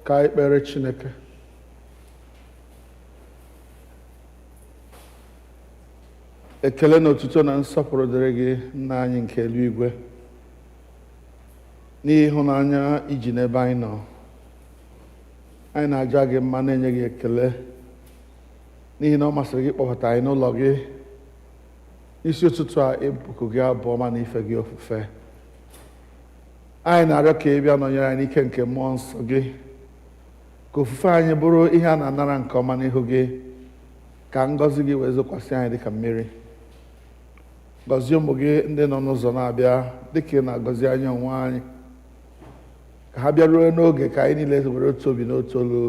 Ka anyị kpere Chineke. Ekele na otuto na nsọpụrụ dịrị gị, nna anyị nke eluigwe, n'ihi ịhụnanya iji n'ebe anyị nọ. Anyị na-aja gị mma, na-enye gị ekele n'ihi na ọ masịrị gị kpọbata anyị n'ụlọ gị n'isi ụtụtụ a, ịbụkụ gị abụọma na ife gị ofufe. Anyị na-arịọ ka ị bịa nọnyere anyị n'ike nke mmụọ nsọ gị, ka ofufe anyị bụrụ ihe a na-anara nke ọma n'ihu gị, ka ngọzi gị wee zokwasị anyị dịka mmiri. Gọzie ụmụ gị ndị nọ n'ụzọ na-abịa dịka ị na-agọzi anyị onwe anyị, ka ha bịaruo n'oge ka anyị niile were otu obi n'otu olu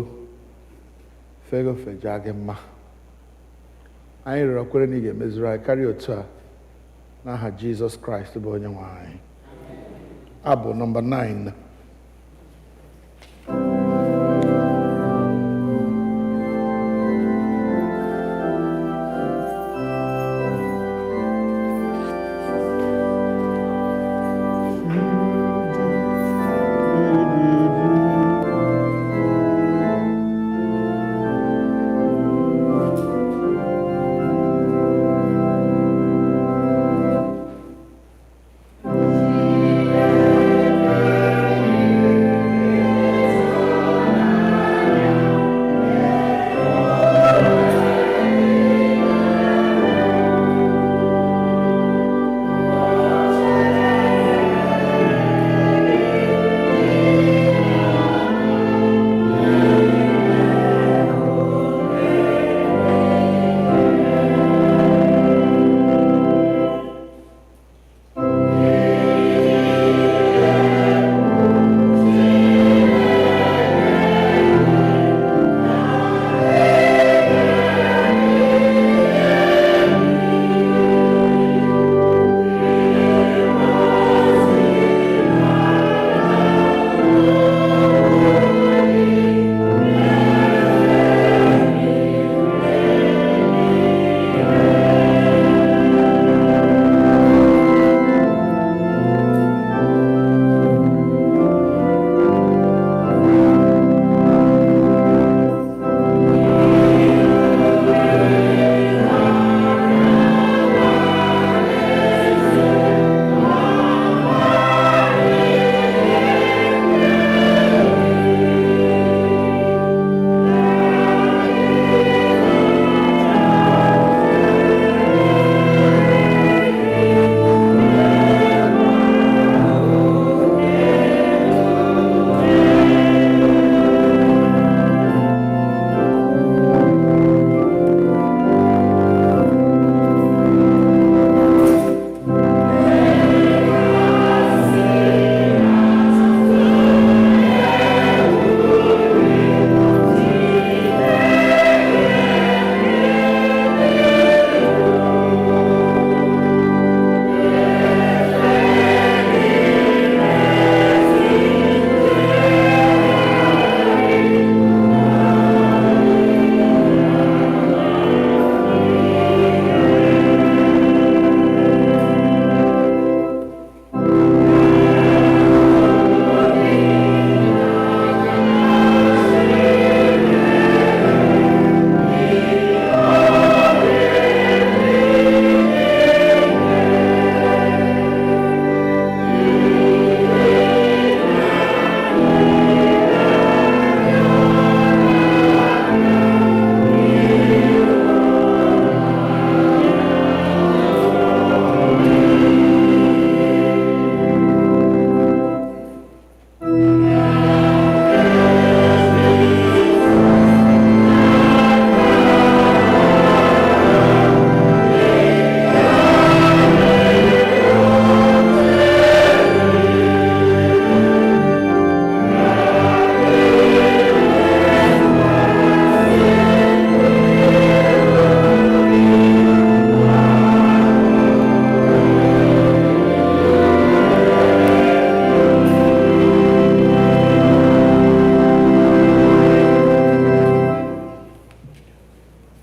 fee gị ofe jaa gị mma. Anyị rịọrọ kwere na ị ga-emezuru anyị karịa otu a, n'aha Jizọs Kraịst bụ onye nwe anyị. Abụ nọmba 9.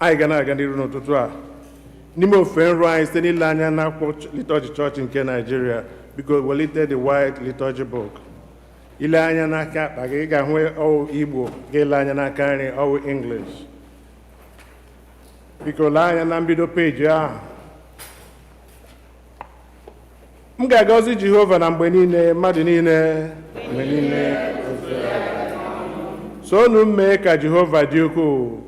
anyị ga na-aga n'iru n'ụtụtụ a n'ime ofe nrụ anyị site n'ile anya n'akwụkwọ liturgy chọọchị nke Nigeria. Biko welite the white liturgy book. ile anya n'aka akpa gị ị ga-ahụ ọwụ Igbo, ga-ele anya n'aka nri ọwụ English. Biko lee anya na mbido peji ahụ. M ga-agọzi Jehova na mgbe niile, mmadụ niile mgbe niile. Soonu m mee ka Jehova dị ukwuu.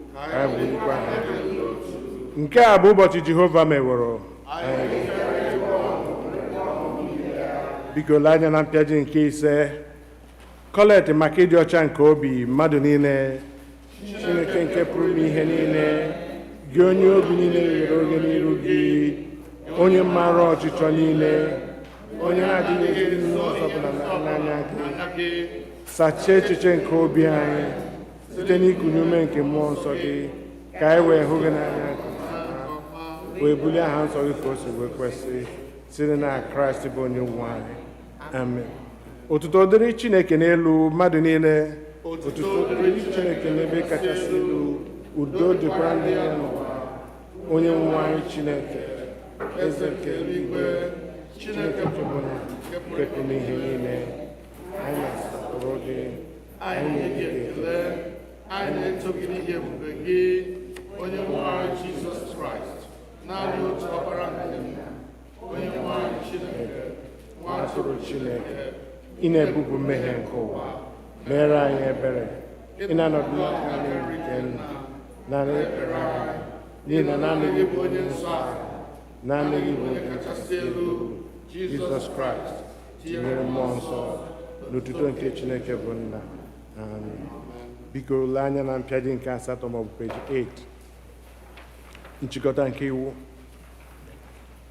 Nke a bụ ụbọchị Jehova meworo. Biko lee anya na mpịaji nke ise. Kolekt maka ịdị ọcha nke obi mmadụ niile. Chineke nke pụrụ ime ihe niile, gị onye obi niile ghere oge n'iru gị, onye maara ọchịchọ niile, onye na-adịghị ezi ihe ọzọ bụla n'anya gị. Sachaa echiche nke obi anyị site n'ikunye ume nke mmụọ nsọ gị, ka anyị wee hụ gị n'anya nke ọma, wee bulie aha nsọ gị ka o si wee kwesị, site na Kraịst bụ onye nwe anyị. Amen. Otuto dịrị Chineke n'elu, mmadụ niile. Otuto dịrị Chineke n'ebe kachasị elu. Udo dịkwara ndị ya n'ụwa. Onye nwe anyị Chineke, eze nke eluigwe, Chineke chọbụla nke pụrụ ihe niile. Anyị na-asọpụrụ gị, anyị na-enye gị ekele, anyị na-eto gị n'ihi ebube gị, onye nwe anyị Jizọs Kraịst, naanị otu ọkpara nke ya, onye nwe anyị Chineke, nwa atụrụ Chineke, ị na-ebubu mmehie nke ụwa, meere anyị ebere. Ị na-anọdụ n'aka nri nke nna, naanị ekpere anyị, n'ihi na naanị gị bụ onye nsọ ahụ, naanị gị bụ onye kachasị elu, Jizọs Kraịst, tinyere mmụọ nsọ n'otuto nke Chineke bụ nna. Amen. Biko lee anya na mpịaji nke asatọ maọbụ peji 8. Nchikọta nke iwu.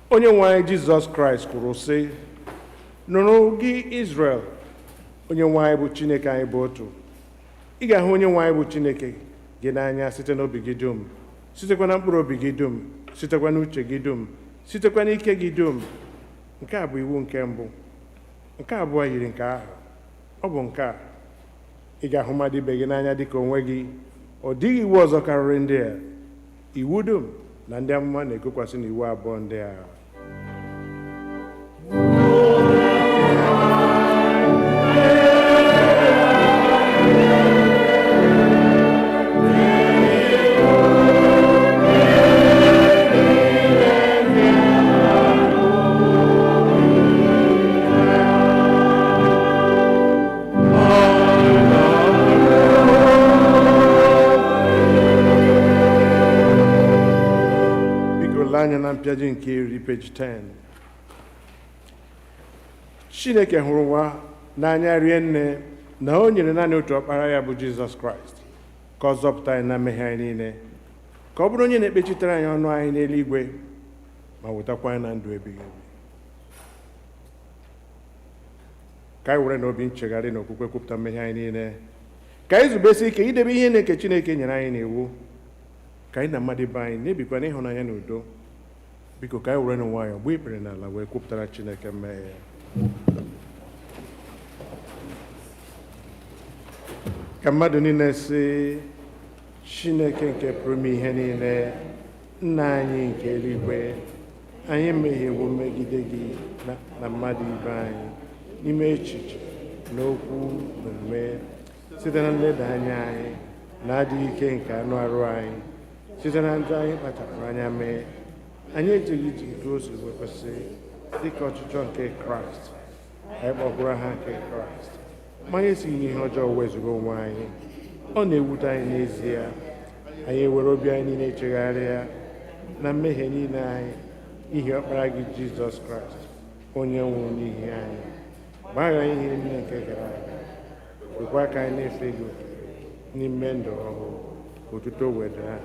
Onye nwe anyị Jizọs Kraịst kwuru sị, nụrụ gị Izrel, onye nwe anyị bụ Chineke anyị bụ otu. Ị ga-ahụ onye nwe anyị bụ Chineke gị n'anya site n'obi gị dum, sitekwa na mkpụrụ obi gị dum, sitekwa n'uche gị dum, sitekwa n'ike gị dum. Nke a bụ iwu nke mbụ. Nke abụọ yiri nke ahụ. Ọ bụ nke a: ị ga-ahụ mmadụ ibe gị n'anya dịka onwe gị. Ọ dịghị iwu ọzọ karịrị ndị a. Iwu dum na ndị amụma na-ekokwasị n'iwu abụọ ndị a. Anya na mpịaji nke iri peji 10. Chineke hụrụ nwa n'anya rie nne na o nyere naanị otu ọkpara ya bụ Jizọs Kraịst ka ọ zọpụta anyị na mmehie anyị niile, ka ọ bụrụ onye na-ekpechitere anyị ọnụ anyị n'eluigwe ma wetakwa anyị na ndụ ebighị ebi. Ka anyị were n'obi nchegharị na okwukwe kwupụta mmehie anyị niile, ka anyị zubesi ike idebe ihe nke Chineke nyere anyị n'iwu, ka anyị na mmadụ ibe anyị na-ebikwa n'ịhụnanya na udo. Biko ka anyị were nwayọọ gbuo ikpere n'ala wee kwupụtara Chineke mmehie. Ka mmadụ niile sị, Chineke nke pụrụ ime ihe niile, nna anyị nke eluigwe, anyị emehiewo megide gị na mmadụ ibe anyị n'ime echiche na okwu na omume, site na nleda anya anyị na adịghị ike nke anụ arụ anyị, site na njọ anyị kpachapụrụ anya mee. Anyị ejighị iji etu o si wee kwesị dịka ọchịchọ nke Kraịst. Anyị kpọkwara ha nke Kraịst, ma anyị esighị n'ihe ọjọọ wezuga onwe anyị. Ọ na-ewute anyị n'ezie. Anyị ewere obi anyị niile chegharịa na mmehie niile anyị n'ihi ọkpara gị Jizọs Kraịst, onye nwụrụ n'ihi anyị. Gbaghara ihe niile nke gara aga, kwekwa ka anyị na-efe gị n'ime ndụ ọhụụ, ka otuto wedara.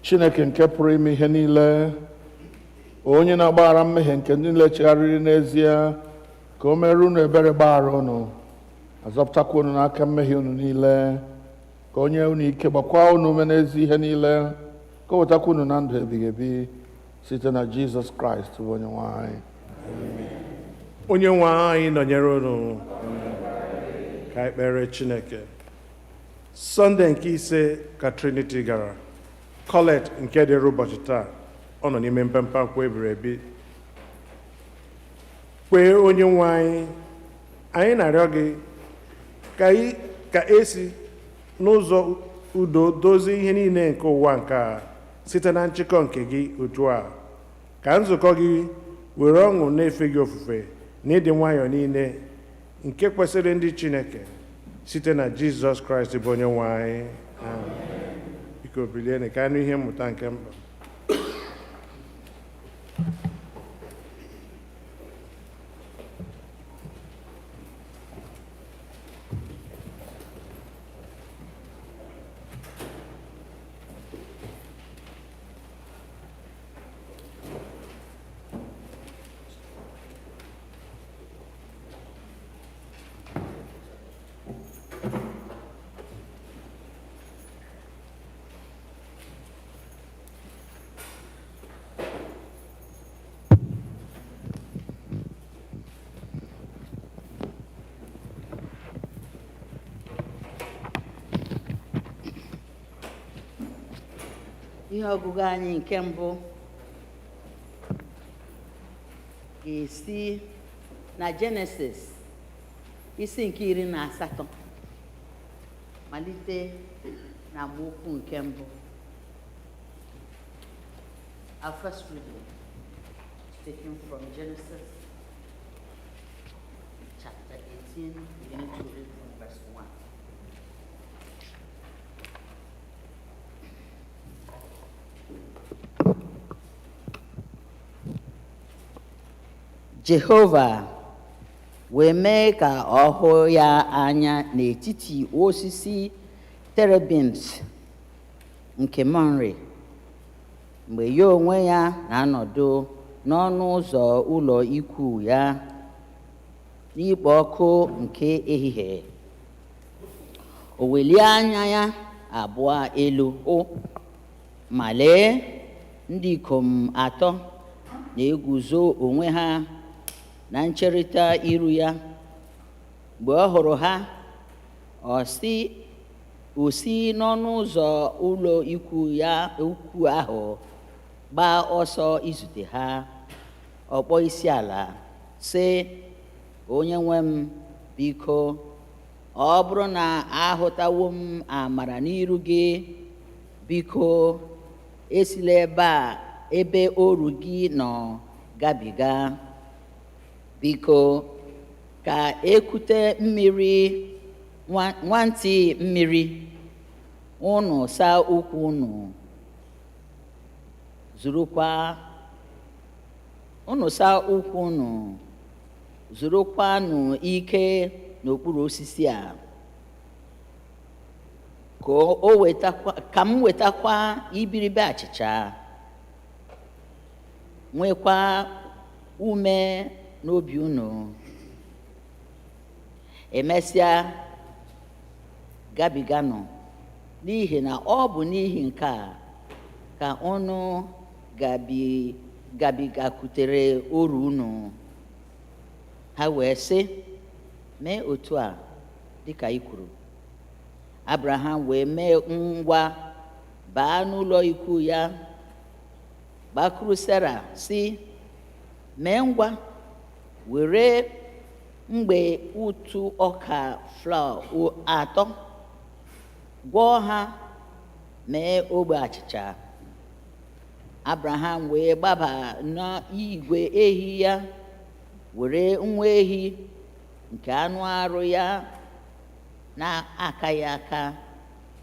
Chineke nke pụrụ ime ihe niile, onye na-agbaghara mmehie nke ndị niile chegharịrị n'ezie, ka o mere unu ebere, gbaghara unu, azọpụtakwa unu n'aka mmehie unu niile, ka onye unu ike, gbakwa unu ume n'ezi ihe niile, ka o wetakwa unu na ndụ ebighị ebi site na Jizọs Kraịst bụ onye nwe anyị. Onye nwe anyị nọnyere unu. Ka anyị kpere Chineke. Sọnde nke ise ka Trinity gara. Kolekt nke dịrị ụbọchị taa, ọ nọ n'ime mpempe akwụkwọ ebiri ebi. kwee onye nwe anyị na-arịọ gị ka esi n'ụzọ udo dozie ihe niile nke ụwa nke a site na nchịkọ nke gị otu a, ka nzukọ gị were ọṅụ na-efe gị ofufe na ịdị nwayọọ niile nke kwesịrị ndị Chineke site na Jizọs Kraịst bụ onye nwe anyị. Biko bilienụ ka anụ ihe mmụta nke mba. Ihe ọgụgụ anyị nke mbụ ga-esi na Jenesis isi nke 18 malite na amaokwu nke mbụ. Our first reading is taken from Genesis chapter 18, beginning to read from verse 1. Jehova wee mee ka ọ hụ ya anya n'etiti osisi terebint nke Mamre, mgbe ya onwe ya na-anọdụ n'ọnụ ụzọ ụlọ ikwu ya n'ikpo ọkụ nke ehihie. O welie anya ya abụọ elu hụ, ma lee, ndị ikom atọ na-eguzo onwe ha na ncherịta iru ya. Mgbe ọ hụrụ ha, o si n'ọnụ ụzọ ụlọ ikwu ahụ gbaa ọsọ izute ha. Ọ kpọọ isi ala sị, onye nwe m, biko, ọ bụrụ na ahụtawo m amara n'iru gị, biko esila ebe oru gị nọ gabiga. Biko ka ekute mmiri, nwantị mmiri, unu saa ụkwụ unu, zurukwanụ ike n'okpuru osisi a, ka m wetakwa ibiribe achịcha, nwekwa ume n'obi unu. Emesịa gabiganụ, n'ihi na ọ bụ n'ihi nke a ka unu gabigakwutere oru unu. Ha wee sị, mee otu a dịka i kwuru. Abraham wee mee ngwa baa n'ụlọ ikwu ya, gbakụrụ Sera sị, mee ngwa were mgbe ụtụ ọka flawa 3 gwọọ ha, mee ogbe achịcha. Abraham wee gbaba n'igwe ehi ya, were nwa ehi nke anụ arụ ya na-akaghị aka,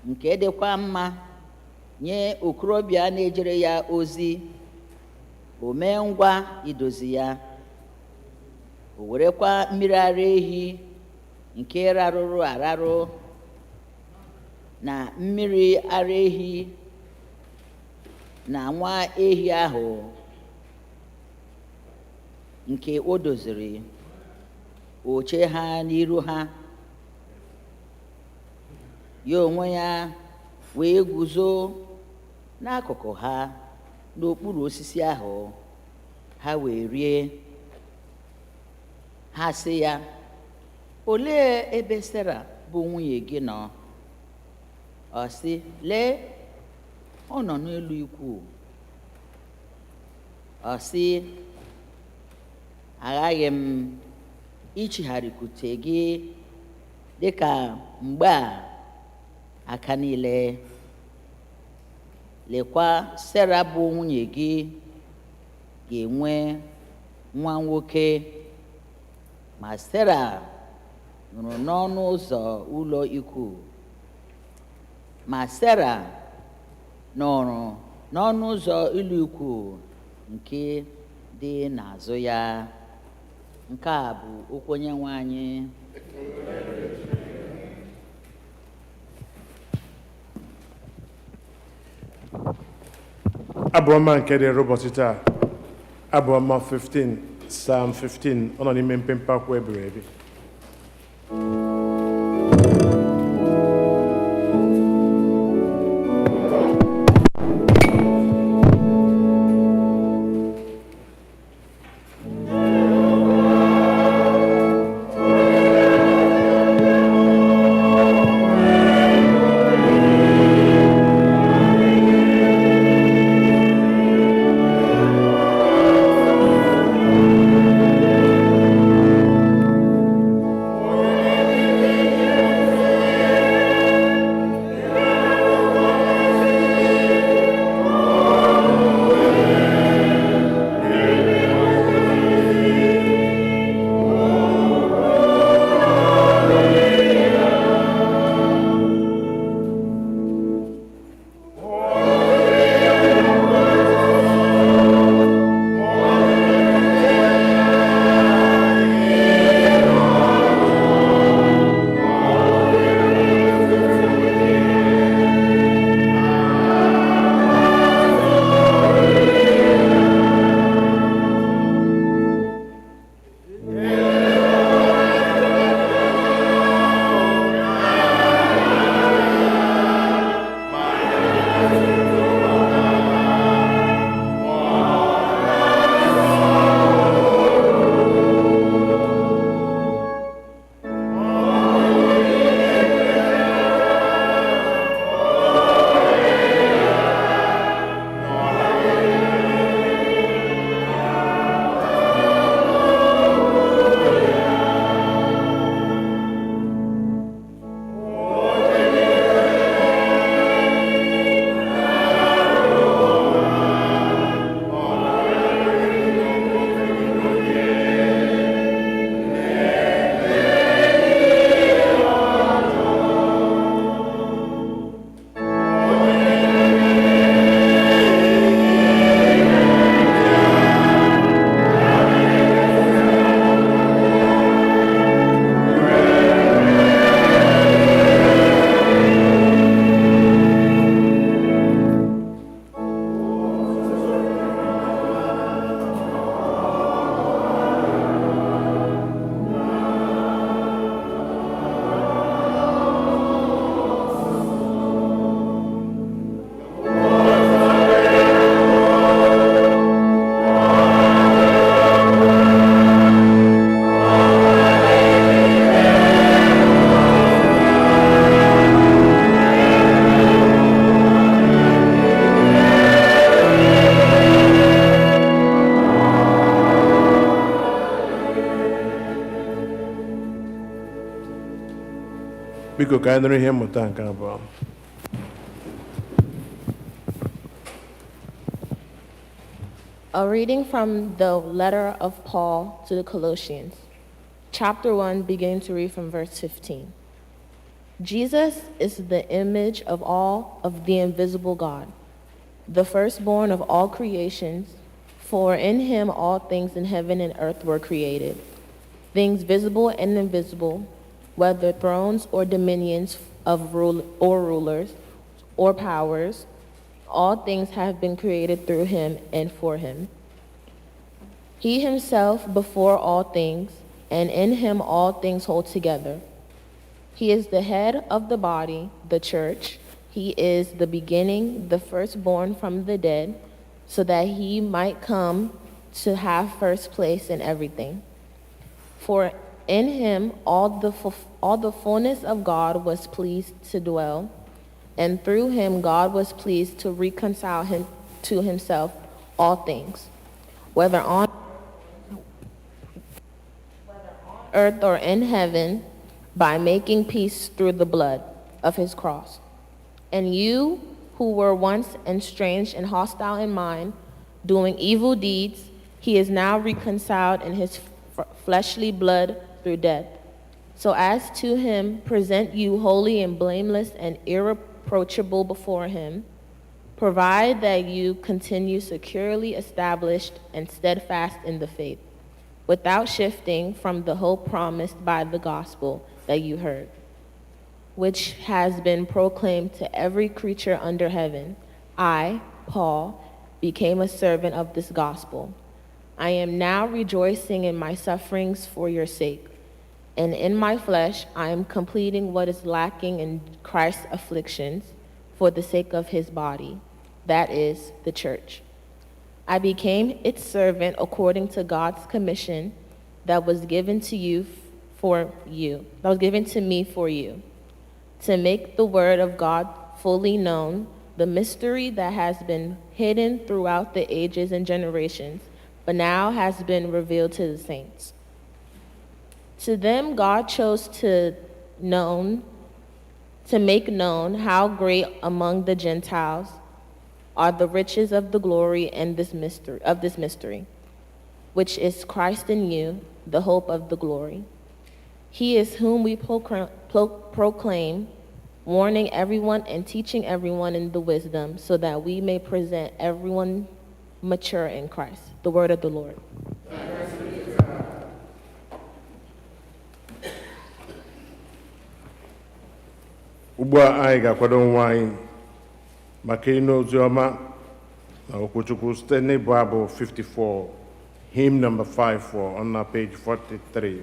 nke dịkwa mma, nye okorobịa na-ejere ya ozi. O mee ngwa idozi ya. O werekwa mmiri ara ehi nke rarụrụ ararụ na mmiri ara ehi na nwa ehi ahụ nke o doziri, o chee ha n'iru ha. Ya onwe ya wee guzo n'akụkụ ha n'okpuru osisi ahụ. Ha wee rie. Ha sị ya, olee ebe Sera bụ nwunye gị nọ? Ọ sị, lee, ọ nọ n'elu ikwu. Ọ sị, aghaghị m ichigharịkwute gị dịka mgbe a aka niile. Lekwa, Sera bụ nwunye gị ga-enwe nwa nwoke, ma Sera nụrụ n'ọnụ ụzọ ụlọ ikwu, nke dị n'azụ ya. Nke a bụ okwu Onyenwe anyị. Abu-Ọma nke dịrị ụbọchị taa, Abu-Ọma 15, Psalm 15, ọ nọ n'ime mpempe akwụkwọ ebiri ebi. Biko ka anyị nụrụ ihe mmụta nke abụọ. A reading from the letter of Paul to the Colossians, chapter 1, beginning to read from verse 15. Jesus is the image of all of the invisible God, the firstborn of all creations, for in him all things in heaven and earth were created, things visible and invisible, whether thrones or dominions of rulers or powers. All things have been created through him and for him. He himself before all things, and in him all things hold together. He is the head of the body, the church. He is the beginning, the firstborn from the dead, so that he might come to have first place in everything. For in him all the fullness of God was pleased to dwell, and through him God was pleased to reconcile him to himself all things, whether on earth or in heaven, by making peace through the blood of his cross. And you, who were once estranged and hostile in mind, doing evil deeds, he is now reconciled in his fleshly blood through death, so as to him present you holy and blameless and irreproachable before him, provide that you continue securely established and steadfast in the faith, without shifting from the hope promised by the gospel that you heard, which has been proclaimed to every creature under heaven. I, Paul, became a servant of this gospel. I am now rejoicing in my sufferings for your sake, and in my flesh I am completing what is lacking in Christ's afflictions for the sake of his body, that is, the church. I became its servant according to God's commission that was given to me for you, to make the word of God fully known, the mystery that has been hidden throughout the ages and generations, but now has been revealed to the saints. To them God chose to make known how great among the Gentiles are the riches of the glory and this mystery, which is Christ in you, the hope of the glory. He is whom we proclaim, warning everyone and teaching everyone in the wisdom, so that we may present everyone mature in Christ. The word of the Lord. Ugbu a anyị ga-akwado nwa anyị maka ịnụ ozi ọma na okwuchukwu site n'ịbụ abụ 54, hymn number 54 on page 43.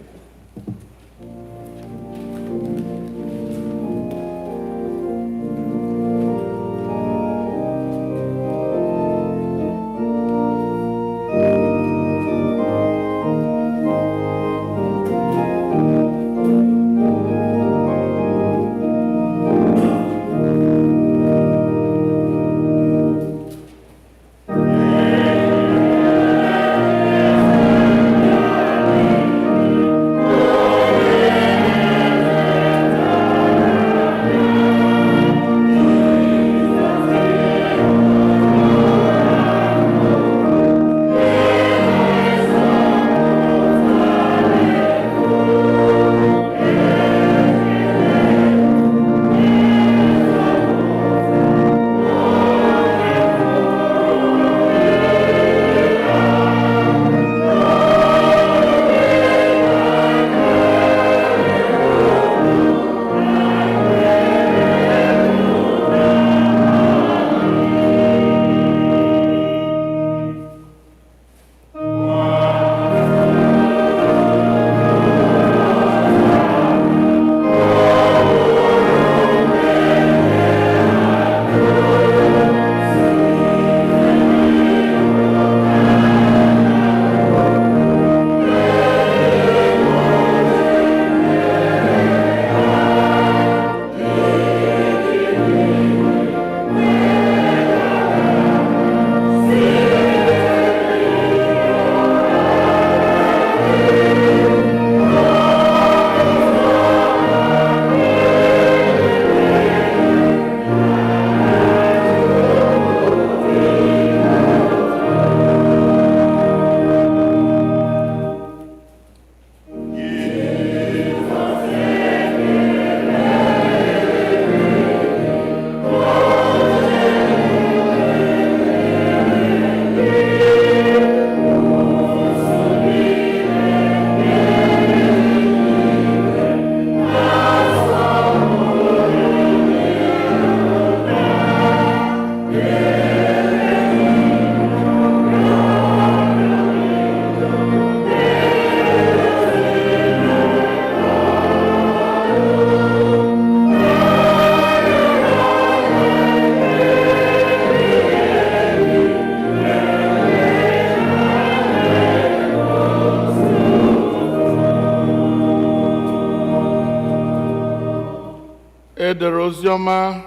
edere oziọma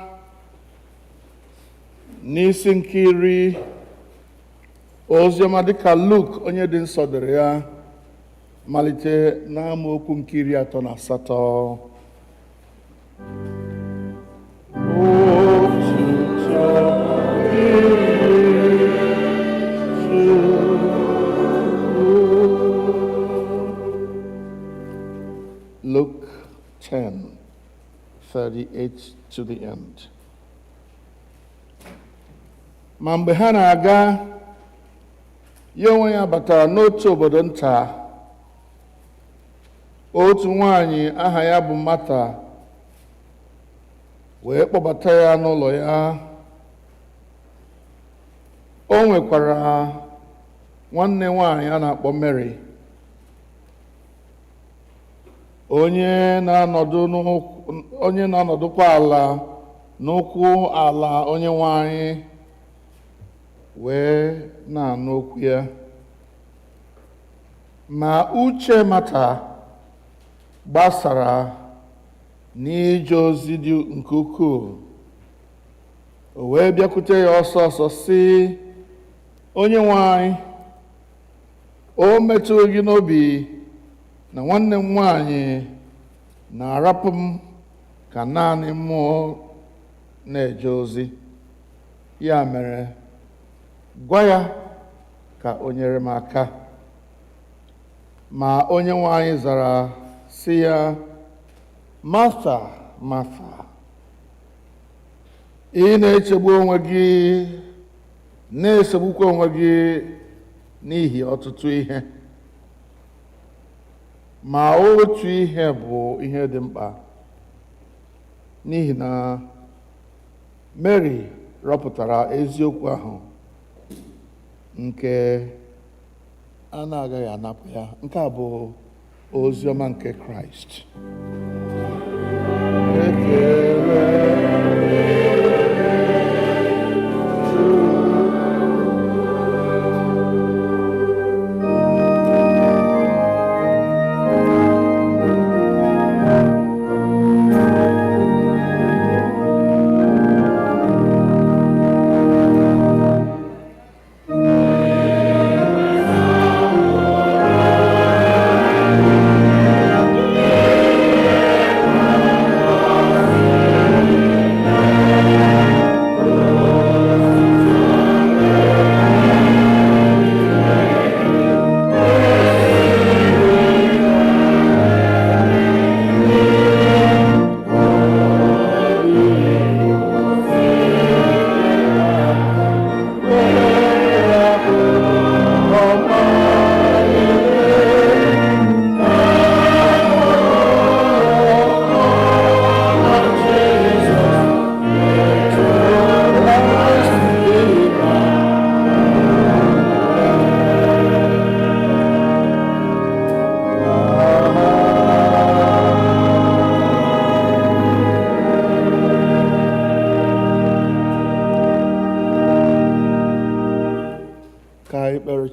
n'isi nke iri, oziọma dịka Luk onye dị nsọ dere ya. malite n'amaokwu nke 38. Luke 10:38 to the end. Ma mgbe ha na-aga, ya onwe ya batara n'otu obodo nta. Otu nwanyị aha ya bụ Mata wee kpọbata ya n'ụlọ ya. O nwekwara nwanne nwanyị a na-akpọ Mary, onye na-anọdụkwa ala n'ụkwụ ala onye nwanyị wee na-anụ okwu ya. Ma uche Mata gbasara n'ije ozi dị nke ukwuu. O wee bịakwute ya ọsọ ọsọ sị, onye nwanyị, o metụrụ gị n'obi na nwanne m nwanyị na-arapụ m ka naanị mmụọ na-eje ozi. Ya mere, gwa ya ka o nyere m aka. Ma onye nwanyị zara sị ya, Martha, Martha, ị na-echegbu onwe gị, na-esegbukwa onwe gị n'ihi ọtụtụ ihe. Ma otu ihe bụ ihe dị mkpa, n'ihi na Mary rọpụtara eziokwu ahụ nke a na-agaghị anapụ ya. Nke a bụ ozi ọma nke Kraịst.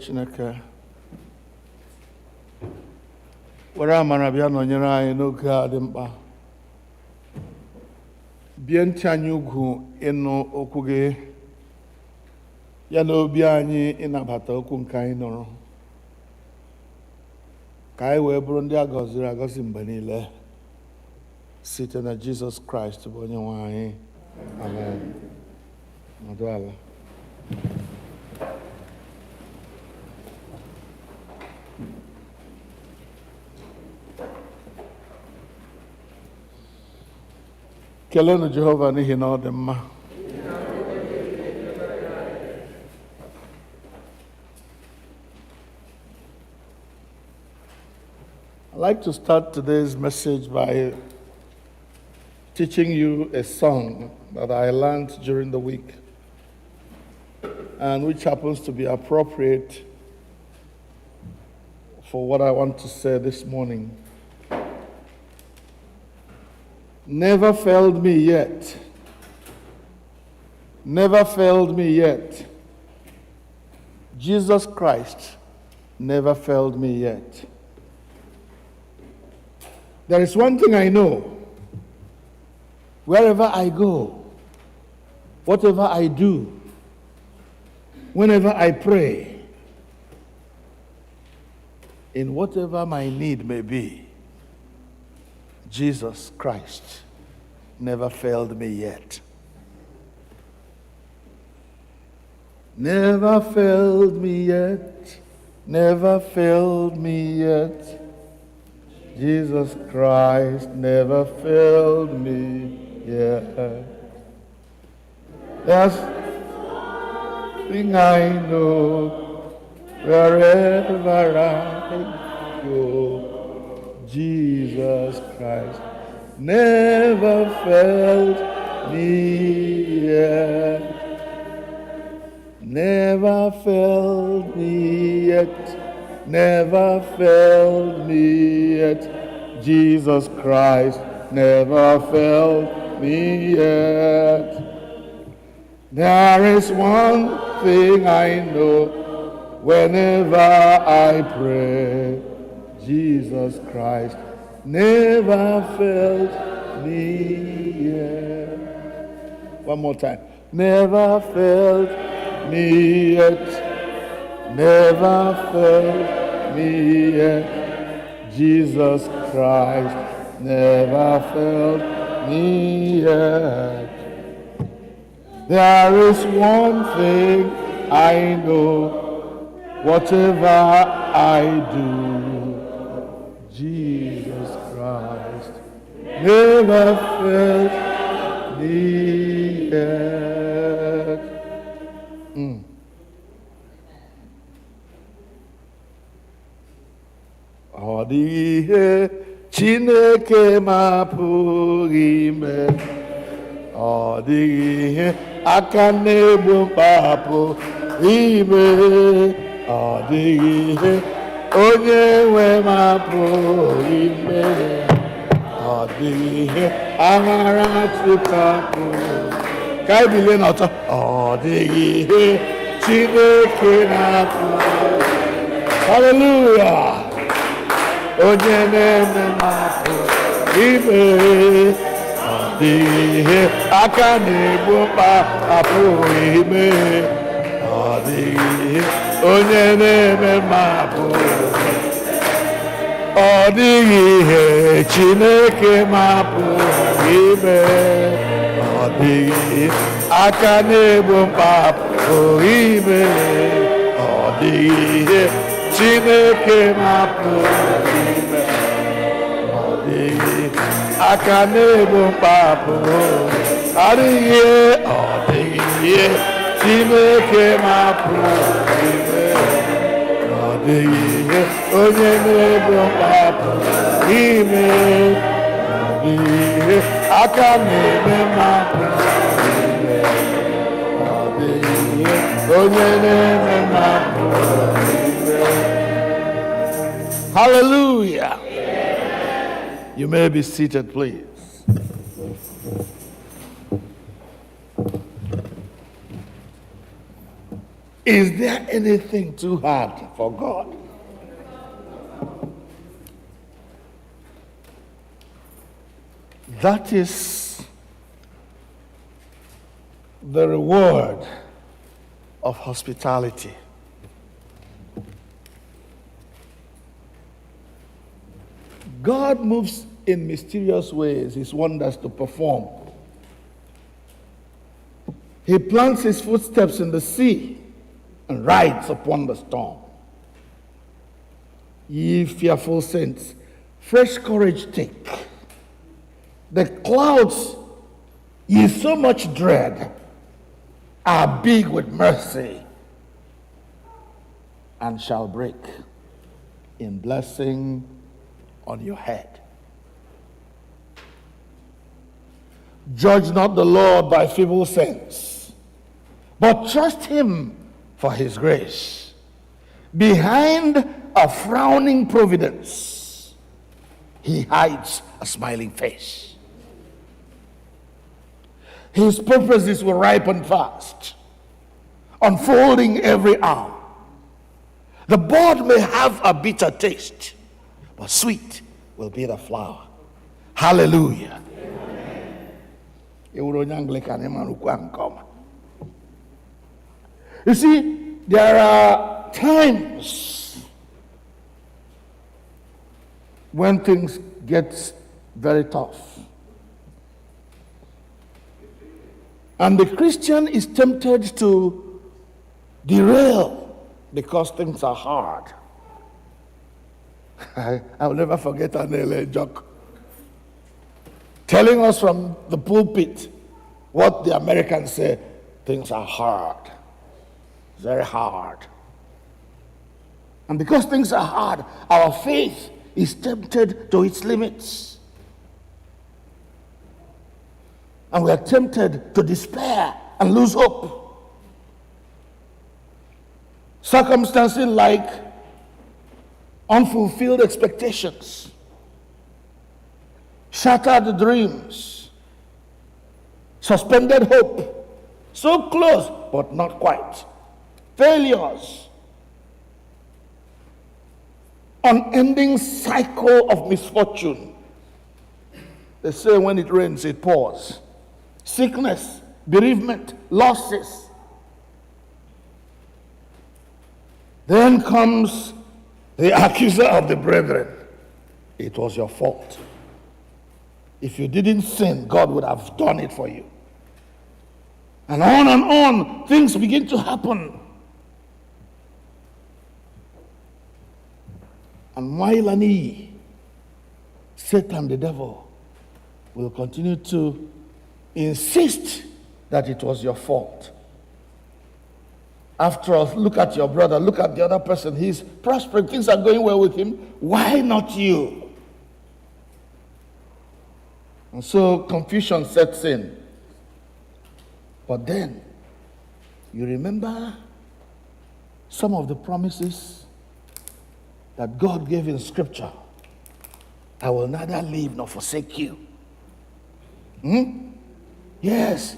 Chineke were amara bịa nọnyere anyị n'oge a dị mkpa. Bie ntị anyị ugwu ịnụ okwu gị, ya na obi anyị ịnabata okwu nke anyị nụrụ, ka anyị wee bụrụ ndị a gọziri agọzi mgbe niile site na Jizọs Kraịst bụ onye nwe anyị. Amen. Nọdụ ala. Kelenu Jehova n'ihi na ọ dị mma. I'd like to start today's message by teaching you a song that I learned during the week and which happens to be appropriate for what I want to say this morning. Never failed me yet. Never failed me yet. Jesus Christ never failed me yet. There is one thing I know. Wherever I go, whatever I do, whenever I pray, in whatever my need may be, Jesus Christ never failed me yet. Never failed me yet. Never failed me yet. Jesus Christ never failed me yet. That's the thing I know, wherever I go, Jesus Christ never failed me yet. Never failed me yet. Never failed me yet. Jesus Christ never failed me yet. There is one thing I know whenever I pray. Jesus Christ never failed me yet. One more time. Never failed me yet. Never failed me yet. Jesus Christ never failed me yet. There is one thing I know, whatever I do, Jesus Christ never failed me yet. Ọ dịghị ihe Chineke mapụghị ime. Ọ dịghị ihe aka na-egbu mkpapụ ime. Ọ dịghị ihe onye nwe mapụghị ime. Ọ dịghị ihe aghara tụkapụ. Ka anyị bilie n'ọtọ. Ọ dịghị ihe Chineke na-apụghị. Hallelujah. Onye na-eme mapụ ime. Ọ dịghị ihe aka na-egbu mkpa apụghị ime. Ọ dịghị ihe onye na-eme mapụ. Ọ dịghị ihe Chineke mapụghị ime. Ọ dịghị ihe aka na-egbu mkpa apụghị ime. Ọ dịghị ihe Chineke mapụghị ime. Ọ dịghị aka na-egbu mkpa apụghị. Adịghị ihe, ọ dịghị ihe Chineke mapụghị ime. Ọ dịghị ihe onye na-egbu mkpa apụghị ime. Ọ dịghị ihe aka na-eme mapụghị ime. Ọ dịghị ihe onye na-eme mapụghị ime. Hallelujah. You may be seated, please. Is there anything too hard for God? That is the reward of hospitality. God moves in mysterious ways, his wonders to perform. He plants his footsteps in the sea and rides upon the storm. Ye fearful saints, fresh courage take. The clouds ye so much dread are big with mercy and shall break in blessing on your head. Judge not the Lord by feeble sense, but trust him for his grace. Behind a frowning providence, he hides a smiling face. His purposes will ripen fast, unfolding every hour. The bud may have a bitter taste, but sweet will be the flower. Hallelujah. Igbo Anglican. You see, there are times when things get very tough. And the Christian is tempted to derail because things are hard. I will never forget an LA joke telling us from the pulpit what the Americans say: things are hard, very hard. And because things are hard, our faith is tempted to its limits. And we are tempted to despair and lose hope. Circumstances like unfulfilled expectations, shattered dreams, suspended hope, so close but not quite, failures, unending cycle of misfortune. They say when it rains, it pours. Sickness, bereavement, losses. Then comes the accuser of the brethren. It was your fault. If you didn't sin, God would have done it for you. And on, things begin to happen. And while Satan, the devil, will continue to insist that it was your fault. After all, look at your brother, look at the other person. He's prospering, things are going well with him. Why not you? And so confusion sets in. But then, you remember some of the promises that God gave in Scripture. I will neither leave nor forsake you. Yes.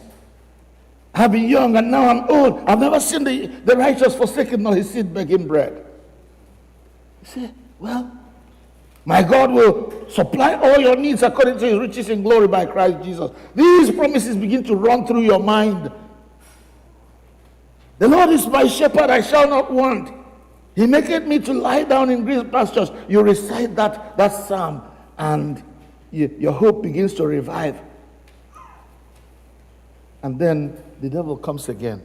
I've been young and now I'm old. I've never seen the righteous forsaken nor his seed begging bread. You say, well, my God will supply all your needs according to his riches in glory by Christ Jesus. These promises begin to run through your mind. The Lord is my shepherd, I shall not want. He maketh me to lie down in green pastures. You recite that psalm and your hope begins to revive. And then the devil comes again.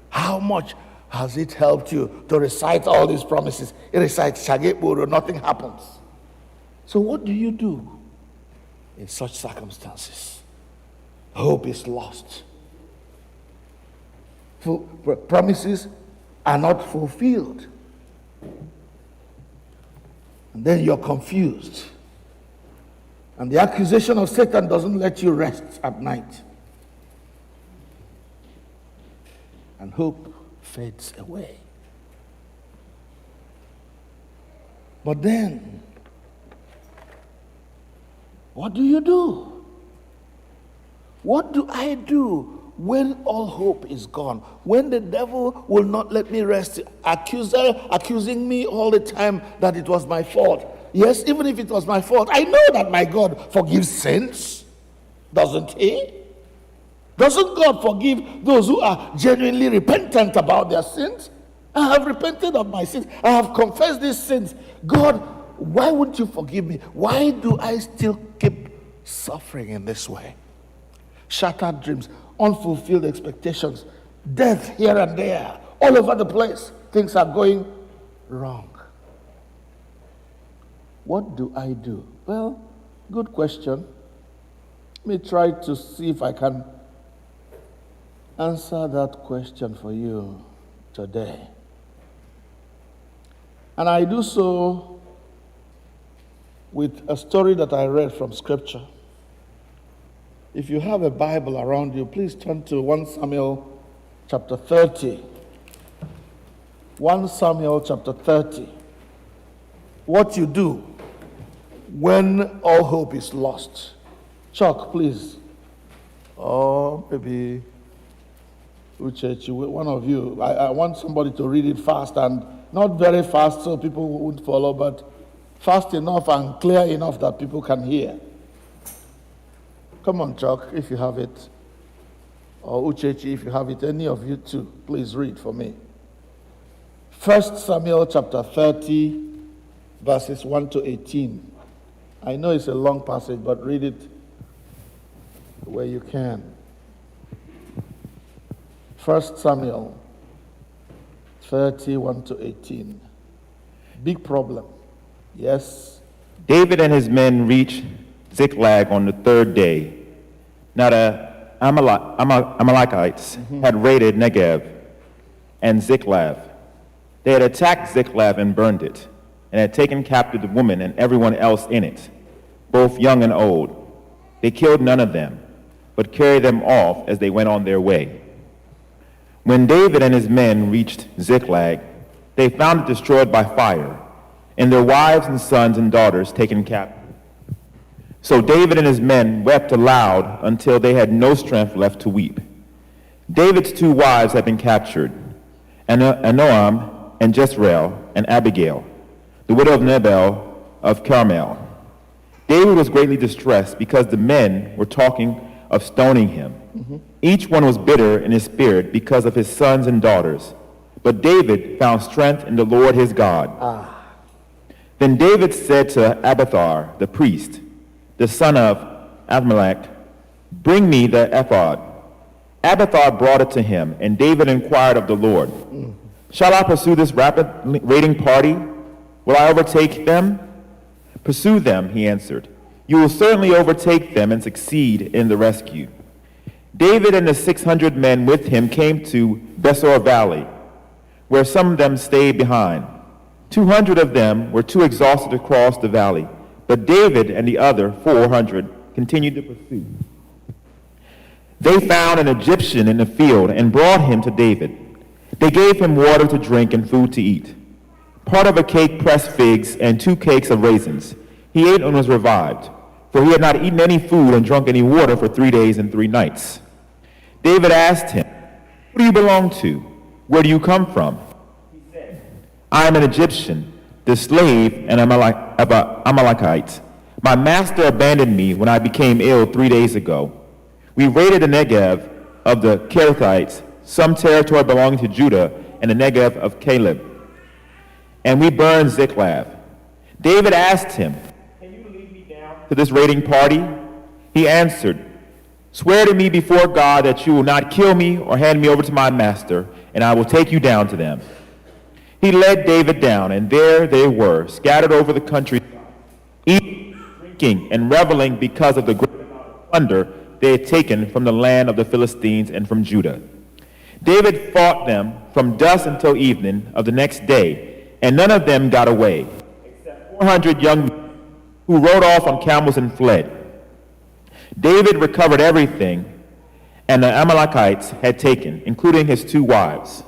How much has it helped you to recite all these promises? You recite Shageburu, nothing happens. So what do you do in such circumstances? Hope is lost. Promises are not fulfilled. And then you're confused. And the accusation of Satan doesn't let you rest at night. And hope fades away. But then, what do you do? What do I do when all hope is gone? When the devil will not let me rest, accusing me all the time that it was my fault. Yes, even if it was my fault, I know that my God forgives sins, doesn't he? Doesn't God forgive those who are genuinely repentant about their sins? I have repented of my sins. I have confessed these sins. God, why wouldn't you forgive me? Why do I still keep suffering in this way? Shattered dreams, unfulfilled expectations, death here and there, all over the place. Things are going wrong. What do I do? Well, good question. Let me try to see if I can answer that question for you today. And I do so with a story that I read from Scripture. If you have a Bible around you, please turn to 1 Samuel chapter 30. 1 Samuel chapter 30. What you do when all hope is lost. Chuck, please. Or maybe Uchechi, one of you. I want somebody to read it fast, and not very fast so people won't follow, but fast enough and clear enough that people can hear. Come on, Chuck, if you have it. Or Uchechi, if you have it. Any of you two, please read for me. 1 Samuel chapter 30, verses 1 to 18. I know it's a long passage, but read it where you can. 1 Samuel 30, 1 to 18. Big problem. Yes. David and his men reached Ziklag on the third day. Now the Amalekites had raided Negev and Ziklag. They had attacked Ziklag and burned it, and had taken captive the women and everyone else in it, both young and old. They killed none of them, but carried them off as they went on their way. When David and his men reached Ziklag, they found it destroyed by fire, and their wives and sons and daughters taken captive. So David and his men wept aloud until they had no strength left to weep. David's 2 wives had been captured, Ahinoam and Jezreel and Abigail, the widow of Nabal of Carmel. David was greatly distressed because the men were talking of stoning him. Each one was bitter in his spirit because of his sons and daughters. But David found strength in the Lord his God. Then David said to Abiathar the priest, the son of Ahimelech, "Bring me the ephod." Abiathar brought it to him, and David inquired of the Lord, "Shall I pursue this rapid raiding party? Will I overtake them?" "Pursue them," he answered. "You will certainly overtake them and succeed in the rescue." David and the 600 men with him came to Besor Valley, where some of them stayed behind. 200 of them were too exhausted to cross the valley, but David and the other 400 continued to pursue. They found an Egyptian in the field and brought him to David. They gave him water to drink and food to eat. Part of a cake pressed figs and 2 cakes of raisins. He ate and was revived, for he had not eaten any food and drunk any water for 3 days and 3 nights. David asked him, "Who do you belong to? Where do you come from?" He said, "I am an Egyptian, the slave and Amalekite. My master abandoned me when I became ill 3 days ago. We raided the Negev of the Kerethites, some territory belonging to Judah, and the Negev of Caleb. And we burned Ziklag." David asked him, "Can you lead me down to this raiding party?" He answered, "Swear to me before God that you will not kill me or hand me over to my master, and I will take you down to them." He led David down, and there they were, scattered over the country, eating, drinking, and reveling because of the great amount of plunder they had taken from the land of the Philistines and from Judah. David fought them from dusk until evening of the next day, and none of them got away, except 400 young men who rode off on camels and fled. David recovered everything and the Amalekites had taken, including his 2 wives.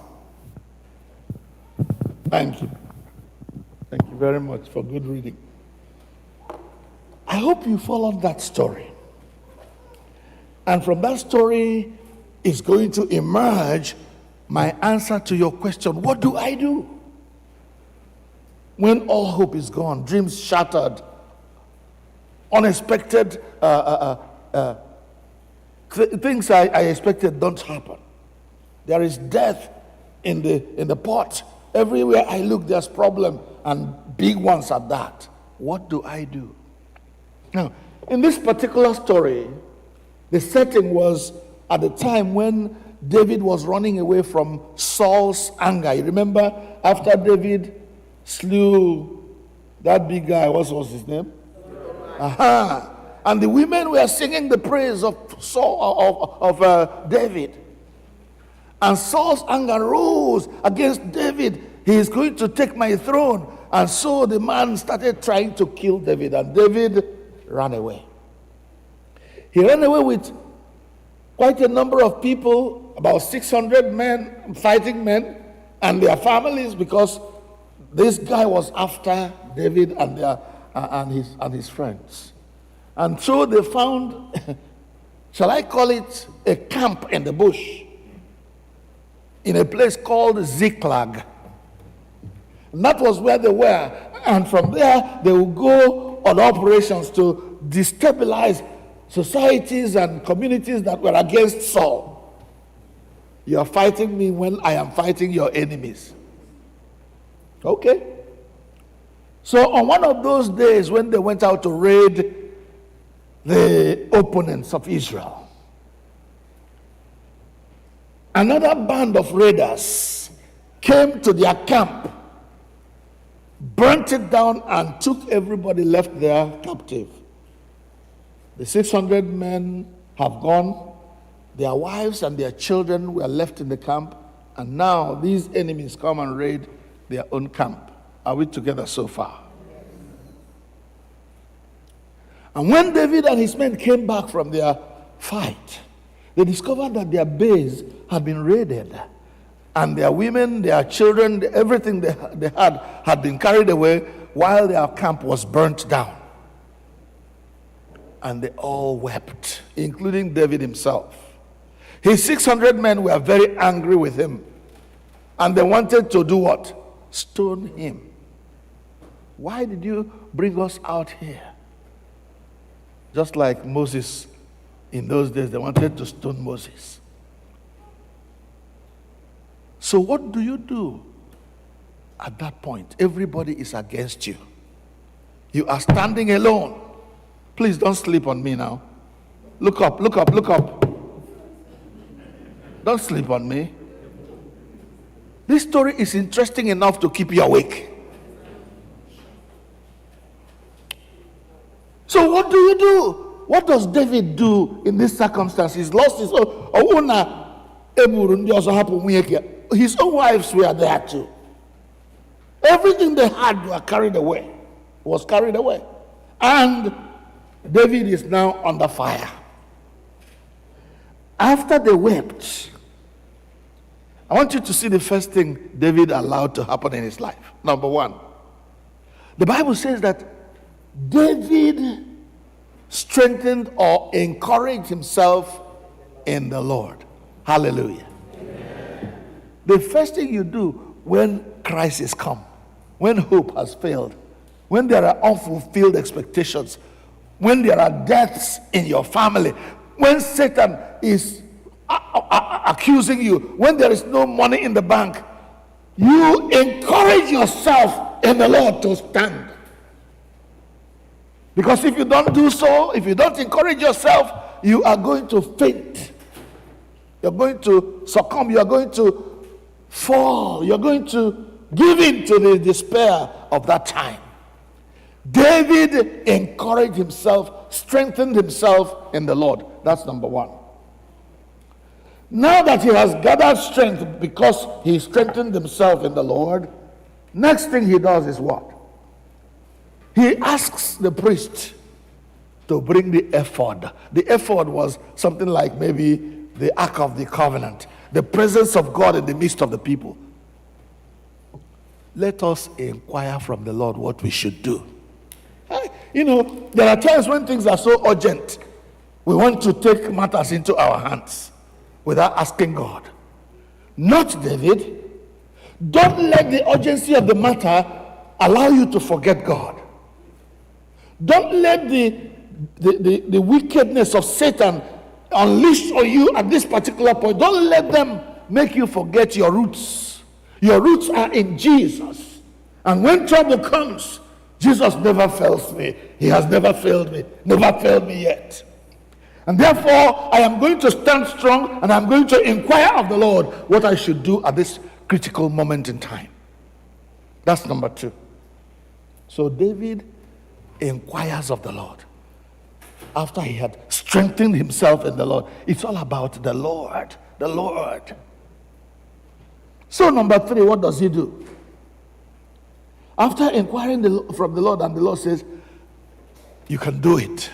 Thank you. Thank you very much for good reading. I hope you followed that story. And from that story is going to emerge my answer to your question, what do I do? When all hope is gone, dreams shattered, unexpected things I expected don't happen. There is death in the pot. Everywhere I look, there's problem, and big ones at that. What do I do? Now, in this particular story, the setting was at the time when David was running away from Saul's anger. You remember after David slew that big guy, what was his name? And the women were singing the praise of Saul, of David. And Saul's anger rose against David. He is going to take my throne. And so the man started trying to kill David, and David ran away. He ran away with quite a number of people, about 600 men, fighting men, and their families, because this guy was after David and his friends. And so they found, shall I call it, a camp in the bush, in a place called Ziklag. And that was where they were. And from there, they would go on operations to destabilize societies and communities that were against Saul. You are fighting me when I am fighting your enemies. Okay. So on one of those days when they went out to raid the opponents of Israel, another band of raiders came to their camp, burnt it down, and took everybody left there captive. The 600 men have gone. Their wives and their children were left in the camp, and now these enemies come and raid their own camp. Are we together so far? And when David and his men came back from their fight, they discovered that their base had been raided, and their women, their children, everything they had been carried away while their camp was burnt down. And they all wept, including David himself. His 600 men were very angry with him, and they wanted to do what? Stone him. Why did you bring us out here? Just like Moses in those days, they wanted to stone Moses. So what do you do at that point? Everybody is against you. You are standing alone. Please don't sleep on me now. Look up, look up, look up. Don't sleep on me. This story is interesting enough to keep you awake. So what do you do? What does David do in this circumstance? He's lost his own. His own wives were there too. Everything they had was carried away. And David is now under fire. After they wept, I want you to see the first thing David allowed to happen in his life. Number one, the Bible says that David strengthened or encouraged himself in the Lord. Hallelujah. Amen. The first thing you do when crisis comes, when hope has failed, when there are unfulfilled expectations, when there are deaths in your family, when Satan is accusing you, when there is no money in the bank, you encourage yourself in the Lord to stand. Because if you don't do so, if you don't encourage yourself, you are going to faint. You're going to succumb. You're going to fall. You're going to give in to the despair of that time. David encouraged himself, strengthened himself in the Lord. That's number one. Now that he has gathered strength because he strengthened himself in the Lord, next thing he does is what? He asks the priest to bring the ephod. The ephod was something like maybe the Ark of the Covenant, the presence of God in the midst of the people. Let us inquire from the Lord what we should do. You know, there are times when things are so urgent, we want to take matters into our hands without asking God. Not David. Don't let the urgency of the matter allow you to forget God. Don't let the wickedness of Satan unleashed on you at this particular point. Don't let them make you forget your roots. Your roots are in Jesus. And when trouble comes, Jesus never fails me. He has never failed me. Never failed me yet. And therefore, I am going to stand strong and I'm going to inquire of the Lord what I should do at this critical moment in time. That's number two. So David inquires of the Lord. After he had strengthened himself in the Lord, it's all about the Lord. The Lord. So number three, what does he do? After inquiring from the Lord, and the Lord says, you can do it.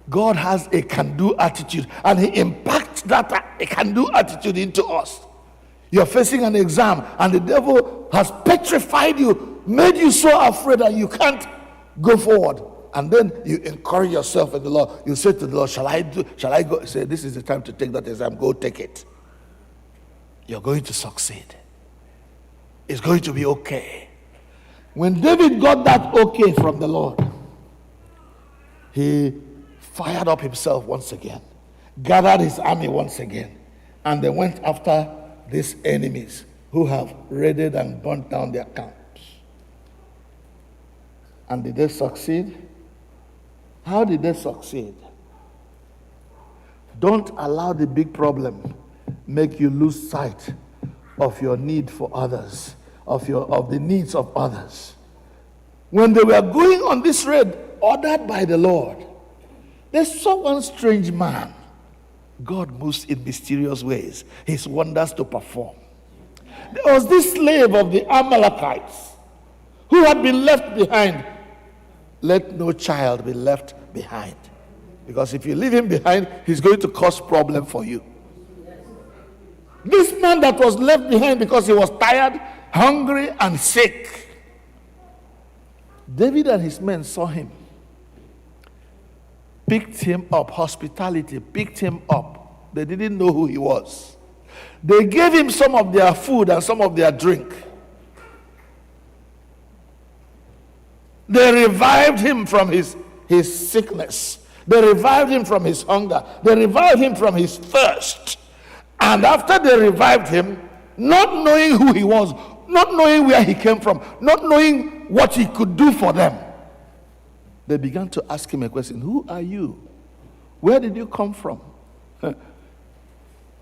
God has a can-do attitude, and he impacts that a can-do attitude into us. You're facing an exam, and the devil has petrified you, made you so afraid that you can't go forward. And then you encourage yourself in the Lord. You say to the Lord, shall I go? Say, this is the time to take that exam. Go take it. You're going to succeed. It's going to be okay. When David got that okay from the Lord, he fired up himself once again, gathered his army once again, and they went after these enemies who have raided and burnt down their camps. And did they succeed? How did they succeed? Don't allow the big problem make you lose sight of your need for others, of the needs of others. When they were going on this raid, ordered by the Lord, they saw one strange man. God moves in mysterious ways, his wonders to perform. There was this slave of the Amalekites who had been left behind. Let no child be left behind. Because if you leave him behind, he's going to cause problem for you. This man that was left behind because he was tired, hungry, and sick. David and his men saw him, picked him up, hospitality, picked him up. They didn't know who he was. They gave him some of their food and some of their drink. They revived him from his sickness. They revived him from his hunger. They revived him from his thirst. And after they revived him, not knowing who he was, not knowing where he came from, not knowing what he could do for them, they began to ask him a question. Who are you? Where did you come from?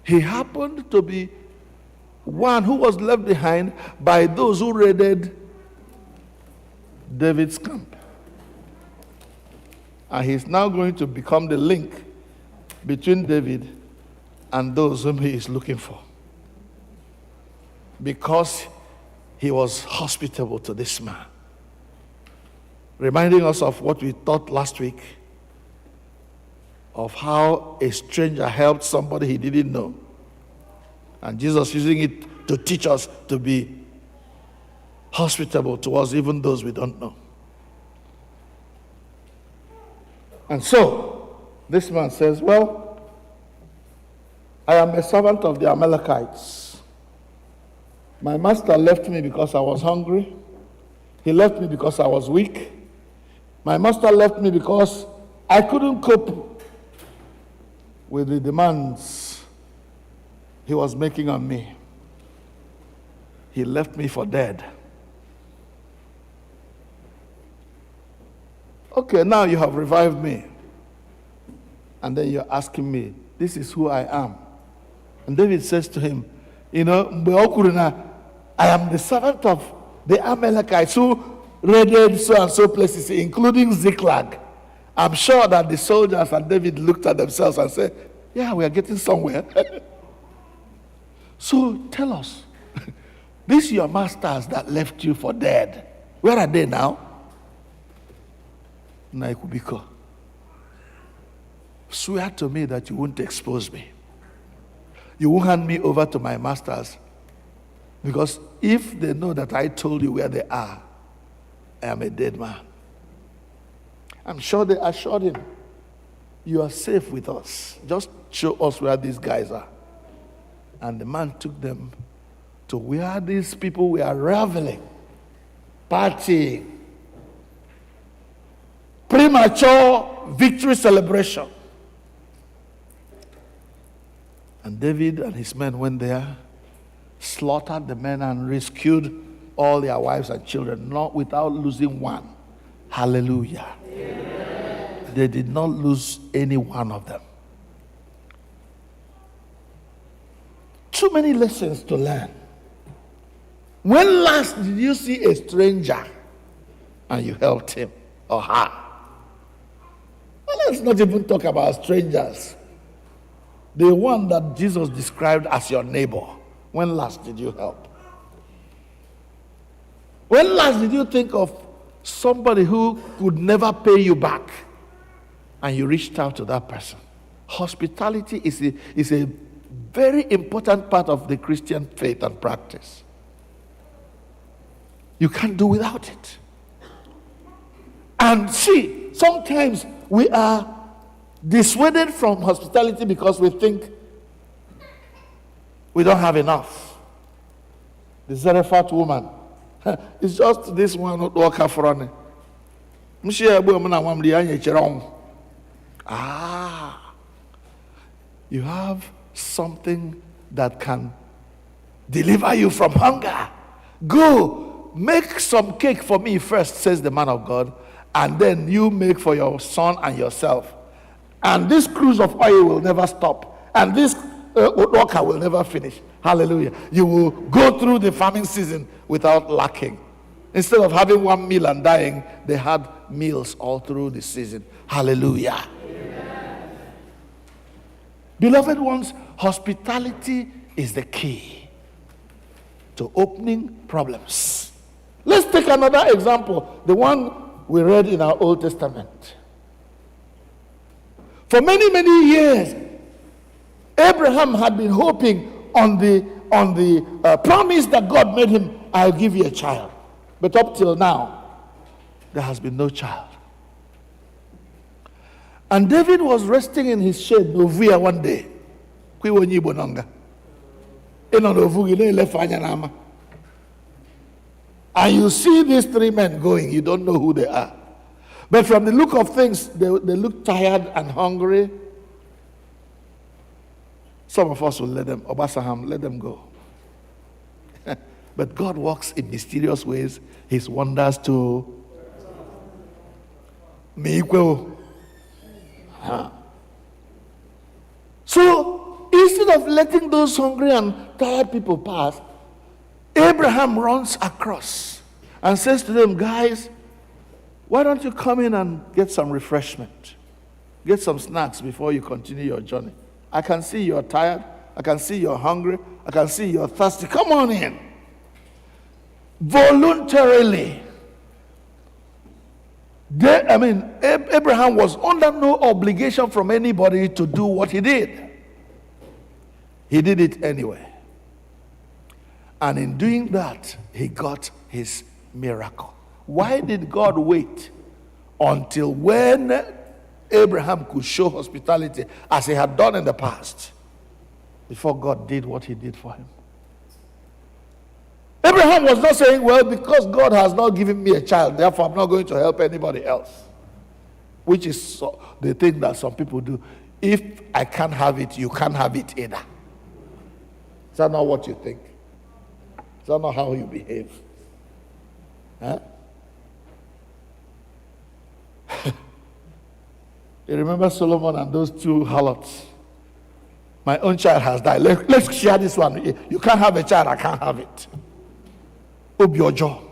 He happened to be one who was left behind by those who raided David's camp. And he's now going to become the link between David and those whom he is looking for. Because he was hospitable to this man. Reminding us of what we taught last week, of how a stranger helped somebody he didn't know. And Jesus using it to teach us to be hospitable towards even those we don't know. And so, this man says, well, I am a servant of the Amalekites. My master left me because I was hungry. He left me because I was weak. My master left me because I couldn't cope with the demands he was making on me. He left me for dead. Okay, now you have revived me. And then you're asking me, this is who I am. And David says to him, I am the servant of the Amalekites who raided so and so places, including Ziklag. I'm sure that the soldiers and David looked at themselves and said, yeah, we are getting somewhere. So tell us, these your masters that left you for dead, where are they now? Naikubiko, swear to me that you won't expose me. You won't hand me over to my masters, because if they know that I told you where they are, I am a dead man. I'm sure they assured him, you are safe with us. Just show us where these guys are. And the man took them to where these people were reveling, partying, premature victory celebration. And David and his men went there, slaughtered the men and rescued all their wives and children, not without losing one. Hallelujah. Amen. They did not lose any one of them. Too many lessons to learn. When last did you see a stranger and you helped him or her? Well, let's not even talk about strangers. The one that Jesus described as your neighbor. When last did you help? When last did you think of somebody who could never pay you back and you reached out to that person? Hospitality is a very important part of the Christian faith and practice. You can't do without it. And see, sometimes we are dissuaded from hospitality because we think we don't have enough. The Zarephath woman, it's just this one not work for me. You have something that can deliver you from hunger. Go, make some cake for me first, says the man of God, and then you make for your son and yourself. And this cruise of oil will never stop. And this worker will never finish. Hallelujah. You will go through the farming season without lacking. Instead of having one meal and dying, they had meals all through the season. Hallelujah. Amen. Beloved ones, hospitality is the key to opening problems. Let's take another example, the one we read in our Old Testament. For many, many years, Abraham had been hoping on the promise that God made him, I'll give you a child. But up till now, there has been no child. And David was resting in his shade Novia one day. And you see these three men going, you don't know who they are. But from the look of things, they look tired and hungry. Some of us will let them, Obasaham, let them go. But God works in mysterious ways. His wonders to me equal. So instead of letting those hungry and tired people pass, Abraham runs across and says to them, guys, why don't you come in and get some refreshment? Get some snacks before you continue your journey. I can see you're tired. I can see you're hungry. I can see you're thirsty. Come on in. Voluntarily. Abraham was under no obligation from anybody to do what he did. He did it anyway. And in doing that, he got his miracle. Why did God wait until when Abraham could show hospitality as he had done in the past before God did what he did for him? Abraham was not saying, well, because God has not given me a child, therefore I'm not going to help anybody else. Which is the thing that some people do. If I can't have it, you can't have it either. Is that not what you think? Is that not how you behave? Huh? You remember Solomon and those two harlots? My own child has died. Let's share this one. You can't have a child, I can't have it. Obiojo.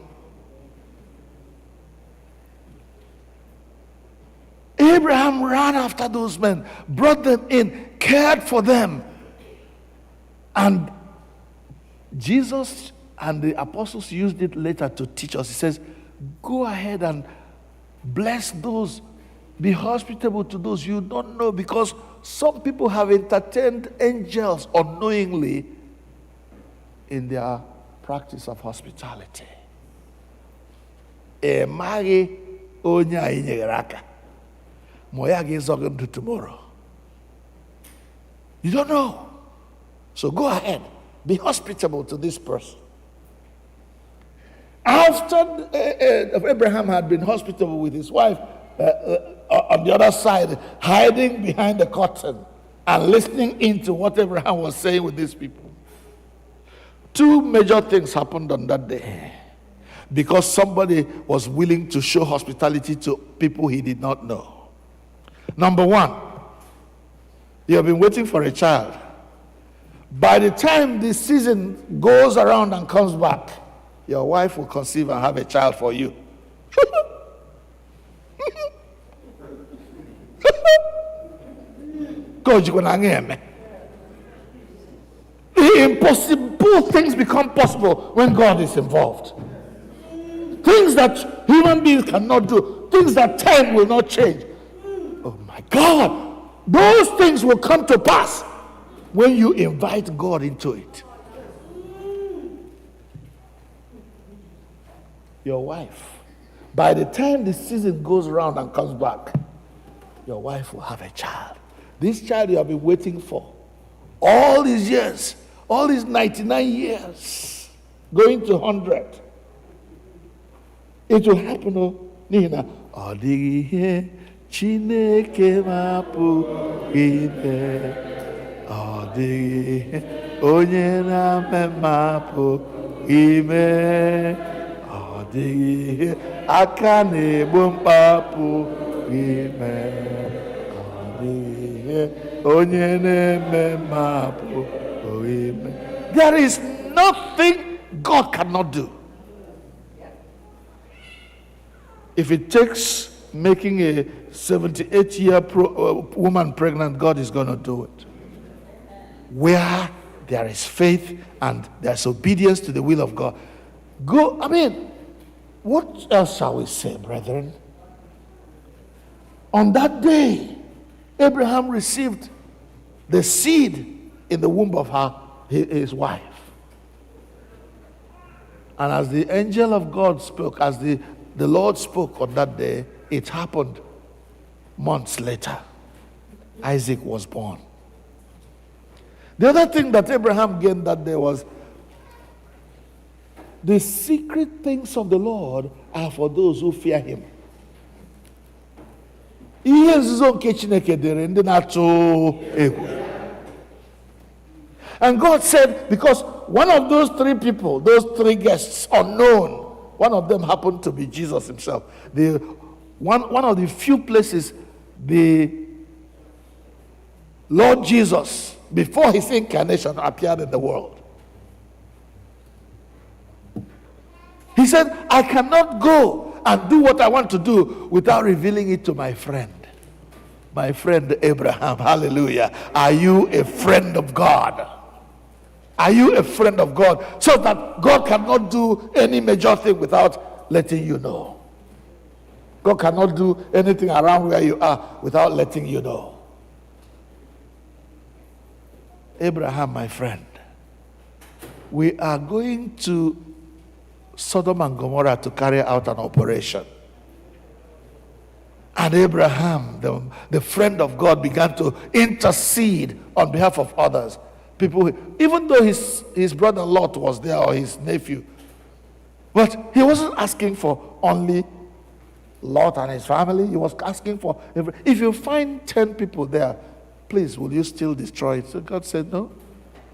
Abraham ran after those men, brought them in, cared for them. And Jesus and the apostles used it later to teach us. He says, go ahead and bless those, be hospitable to those you don't know, because some people have entertained angels unknowingly in their practice of hospitality. Tomorrow. You don't know. So go ahead, be hospitable to this person. After Abraham had been hospitable with his wife, on the other side, hiding behind the curtain and listening into what Abraham was saying with these people, two major things happened on that day. Because somebody was willing to show hospitality to people he did not know. Number one, you have been waiting for a child. By the time the season goes around and comes back, your wife will conceive and have a child for you. The impossible things become possible when God is involved. Things that human beings cannot do, things that time will not change. Oh my God, those things will come to pass when you invite God into it. Your wife, by the time the season goes around and comes back, your wife will have a child. This child you have been waiting for all these years, all these 99 years, going to 100. It will happen, oh, Nina. Chineke mapu ime. dịghị onye na-eme mapụ ime. Ọ dịghị ihe aka na-egbu mkpapụ ime. Ọ dịghị ihe onye na-eme mapụ ime. There is nothing God cannot do. If it takes making a 78-year woman pregnant, God is going to do it. Where there is faith and there's obedience to the will of God. Go, I mean, what else shall we say, brethren? On that day, Abraham received the seed in the womb of his wife. And as the angel of God spoke, as the Lord spoke on that day, it happened months later. Isaac was born. The other thing that Abraham gained that day was the secret things of the Lord are for those who fear him. Ihe nzuzo nke Chineke dịrị ndị na-atụ egwu. And God said, because one of those three people, those three guests, unknown, one of them happened to be Jesus himself. One of the few places the Lord Jesus, before his incarnation, appeared in the world. He said, I cannot go and do what I want to do without revealing it to my friend Abraham. Hallelujah. Are you a friend of God? Are you a friend of God? So that God cannot do any major thing without letting you know. God cannot do anything around where you are without letting you know. Abraham, my friend, we are going to Sodom and Gomorrah to carry out an operation. And Abraham, the friend of God, began to intercede on behalf of others. People, even though his brother Lot was there, or his nephew, but he wasn't asking for only Lot and his family. He was asking for if you find 10 people there, please, will you still destroy it? So God said, no,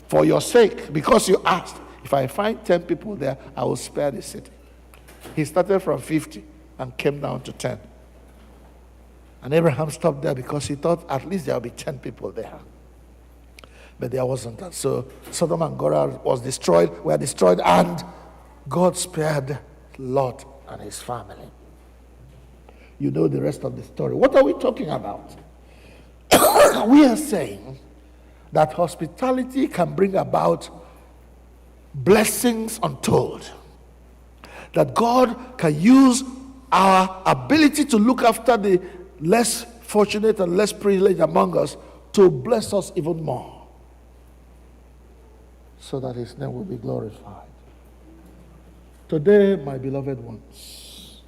for your sake, because you asked. If I find 10 people there, I will spare the city. He started from 50 and came down to 10. And Abraham stopped there because he thought at least there will be 10 people there. But there wasn't. And so Sodom and Gomorrah were destroyed, and God spared Lot and his family. You know the rest of the story. What are we talking about? We are saying that hospitality can bring about blessings untold. That God can use our ability to look after the less fortunate and less privileged among us to bless us even more, so that his name will be glorified. Today, my beloved ones,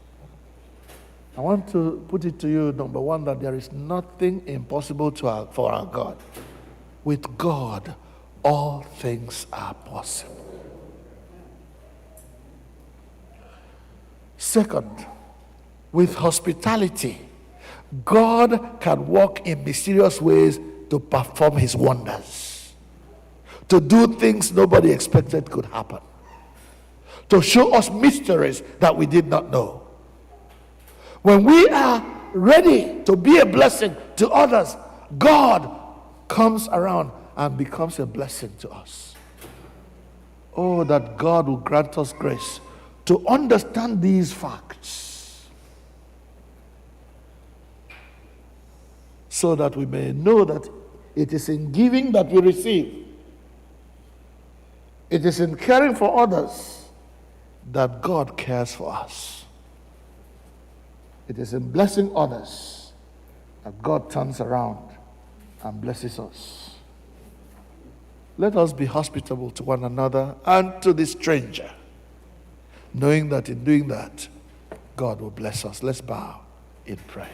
I want to put it to you, number one, that there is nothing impossible for our God. With God, all things are possible. Second, with hospitality, God can work in mysterious ways to perform his wonders, to do things nobody expected could happen, to show us mysteries that we did not know. When we are ready to be a blessing to others, God comes around and becomes a blessing to us. Oh, that God will grant us grace to understand these facts, so that we may know that it is in giving that we receive. It is in caring for others that God cares for us. It is in blessing others that God turns around and blesses us. Let us be hospitable to one another and to the stranger, knowing that in doing that, God will bless us. Let's bow in prayer.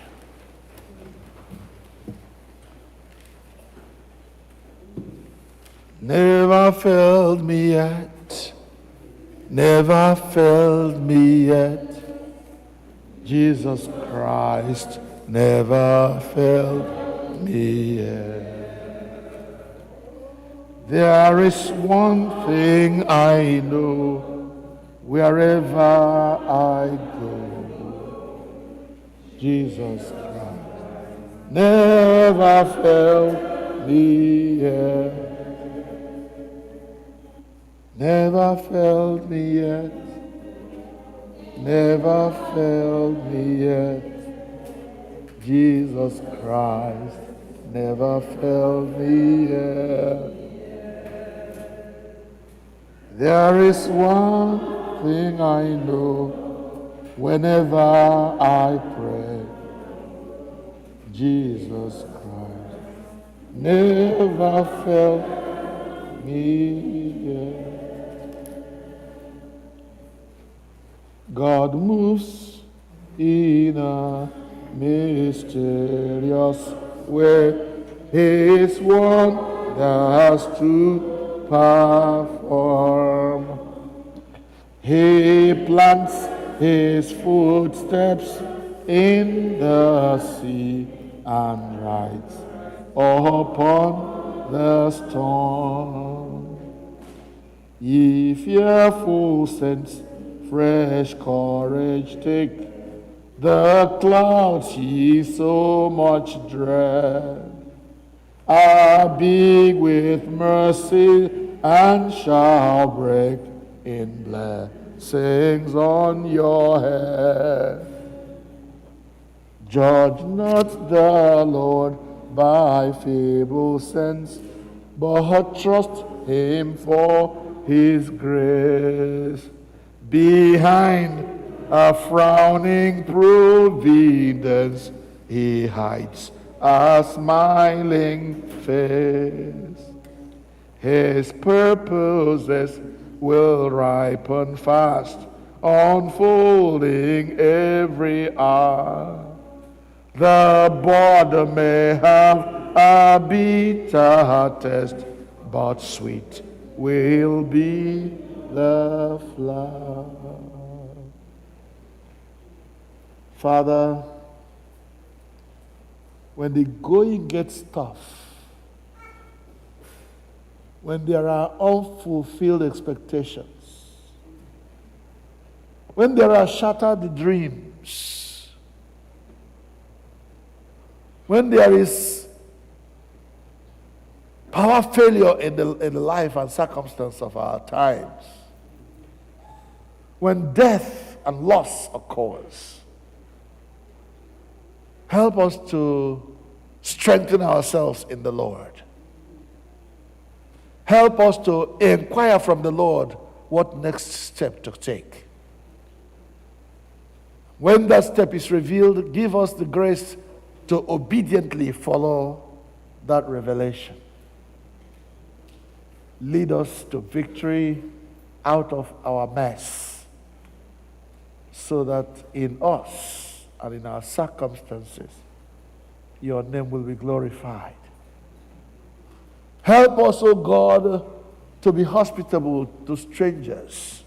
Never failed me yet, never failed me yet. Jesus Christ never failed me yet. There is one thing I know, wherever I go, Jesus Christ never failed me yet. Never failed me yet. Never failed me yet. Jesus Christ never failed me yet. There is one thing I know whenever I pray. Jesus Christ never failed me yet. God moves in a mysterious way. His wonders to perform. He plants his footsteps in the sea and rides upon the storm. Ye fearful saints, fresh courage take. The clouds ye so much dread are big with mercy and shall break in blessings on your head. Judge not the Lord by feeble sense, but trust him for his grace. Behind a frowning providence, he hides a smiling face. His purposes will ripen fast, unfolding every hour. The bud may have a bitter taste, but sweet will be the flower. Father, when the going gets tough, when there are unfulfilled expectations, when there are shattered dreams, when there is power failure in the life and circumstance of our times, when death and loss occurs, help us to strengthen ourselves in the Lord. Help us to inquire from the Lord what next step to take. When that step is revealed, give us the grace to obediently follow that revelation. Lead us to victory out of our mess, so that in us and in our circumstances, your name will be glorified. Help us, O God, to be hospitable to strangers,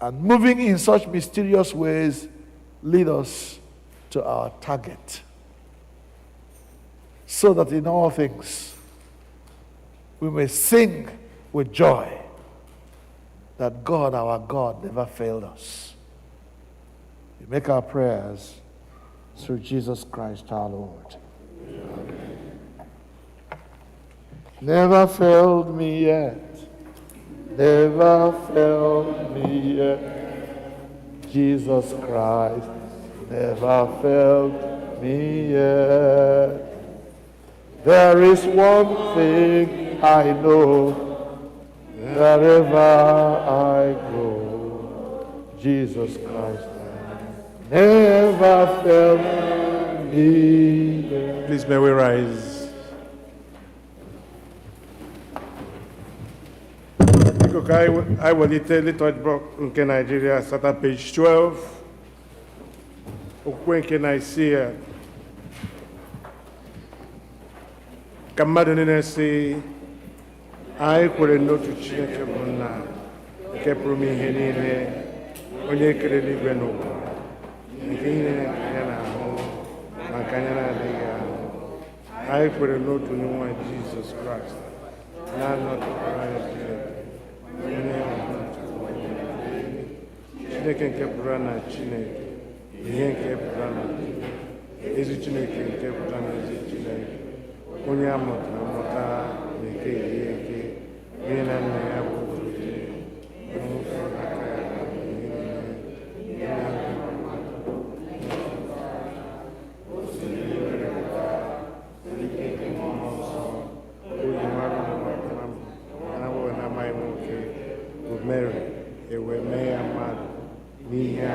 and moving in such mysterious ways, lead us to our target, so that in all things we may sing with joy that God, our God, never failed us. We make our prayers through Jesus Christ our Lord. Amen. Never failed me yet. Never failed me yet. Jesus Christ never failed me yet. There is one thing I know, wherever I go, Jesus Christ never failed me yet. Please may we rise. Biko ka anyị welite Liturgy nke Nigeria, start at page 12. Okwu nke Nicaea. Ka mmadụ niile sị, anyị kwere n'otu Chineke bụ Nna nke pụrụ ime ihe niile, onye kere eluigwe n'ụwa, nke ihe anya na-ahụ ma nke anya na-adịghị ahụ. anyị kwere n'otu onye nwe anyị Jizọs Kraịst na-anọchipụrụ anyị Chineke nke pụrụ na Chineke, ihe nke pụrụ na ezi Chineke nke pụrụ na ezi Chineke, onye amụtara amụta na-eke eke, onye na nna ya bụ Mary, ewe mee ya mmadụ n'ihe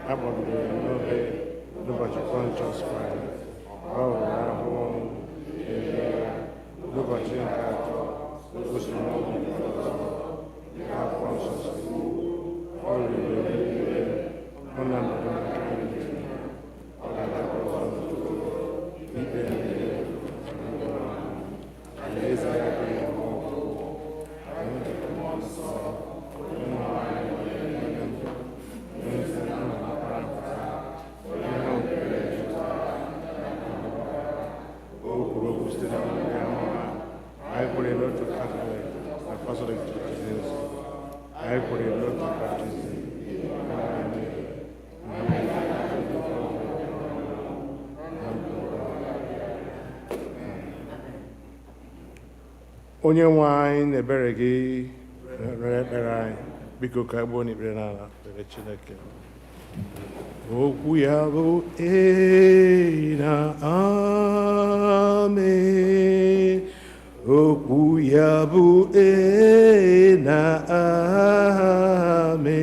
a kpọgidere n'obe n'ụbọchị Pontius Pilate. Ọ hụrụ ahụhụ n'ụbọchị nke atọ o si n'ọnwụ n'afọ nsọ o riri eluigwe, ọ na-anọdụ n'aka nri ọ ga-abịakwa ọzọ ikpe ndị alaeze ya bụ ihe ọgwụ I put a lot of Catholic, Apostolic Churches. I put a lot of baptism. Onye nwe anyị na-ebere gị rere ekpere anyị, biko ka gbuo n'ikpere n'ala kpere Chineke. Okwu ya bụ ee na amen. Okwu ya bụ ee na amen.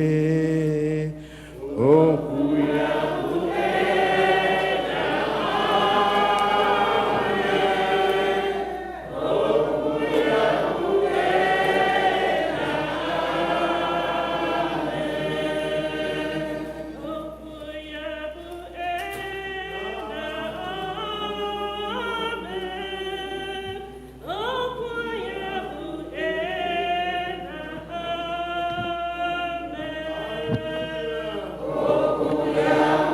Okwu ya bụ ee na amen. Okwu ya bụ ee na amen. Okwu ya bụ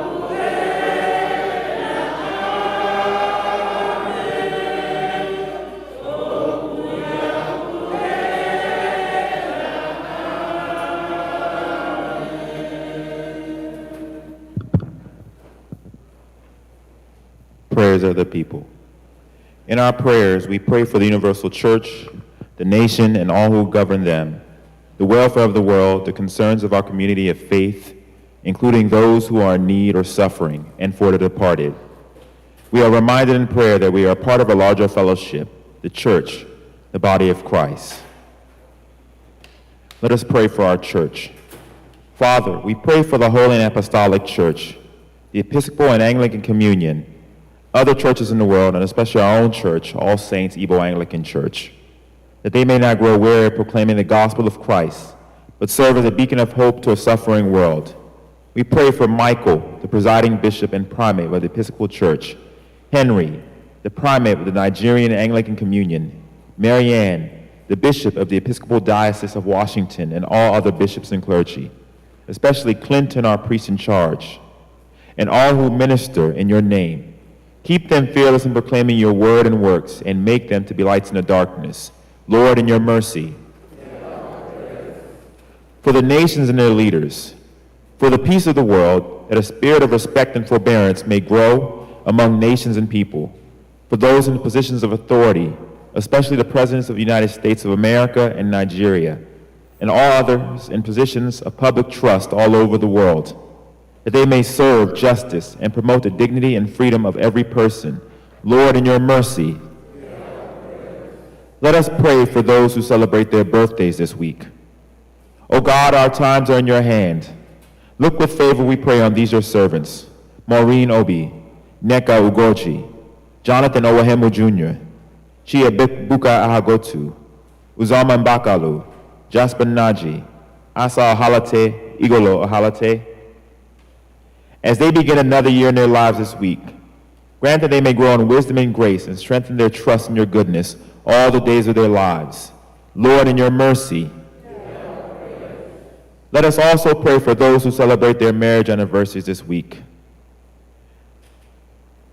Prayers of the people. In our prayers, we pray for the universal church, the nation, and all who govern them, the welfare of the world, the concerns of our community of faith, including those who are in need or suffering, and for the departed. We are reminded in prayer that we are part of a larger fellowship, the church, the body of Christ. Let us pray for our church. Father, we pray for the Holy and Apostolic Church, the Episcopal and Anglican Communion, other churches in the world, and especially our own church, All Saints Igbo Anglican Church, that they may not grow weary of proclaiming the gospel of Christ, but serve as a beacon of hope to a suffering world. We pray for Michael, the presiding bishop and primate of the Episcopal Church, Henry, the primate of the Nigerian Anglican Communion, Marianne, the bishop of the Episcopal Diocese of Washington, and all other bishops and clergy, especially Clinton, our priest in charge, and all who minister in your name. Keep them fearless in proclaiming your word and works, and make them to be lights in the darkness. Lord, in your mercy. For the nations and their leaders, for the peace of the world, that a spirit of respect and forbearance may grow among nations and people, for those in positions of authority, especially the presidents of the United States of America and Nigeria, and all others in positions of public trust all over the world, that they may serve justice and promote the dignity and freedom of every person. Lord, in your mercy. Let us pray for those who celebrate their birthdays this week. O God, our times are in your hand. Look with favor, we pray, on these your servants, Maureen Obi, Neka Ugochi, Jonathan Owahemu Jr., Chia Buka Ahagotu, Uzama Mbakalu, Jasper Naji, Asa Ahalate, Igolo Ahalate. As they begin another year in their lives this week, grant that they may grow in wisdom and grace and strengthen their trust in your goodness all the days of their lives. Lord, in your mercy. Let us also pray for those who celebrate their marriage anniversaries this week.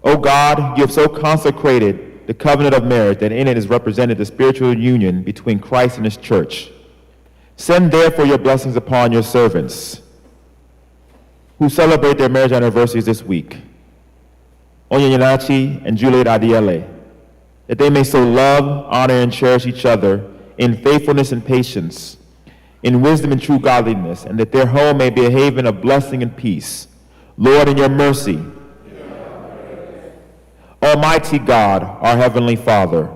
O God, you have so consecrated the covenant of marriage, that in it is represented the spiritual union between Christ and his church. Send therefore your blessings upon your servants who celebrate their marriage anniversaries this week, Onyinyechi and Juliet Adiele, that they may so love, honor, and cherish each other in faithfulness and patience, in wisdom and true godliness, and that their home may be a haven of blessing and peace. Lord, in your mercy, Almighty God, our Heavenly Father,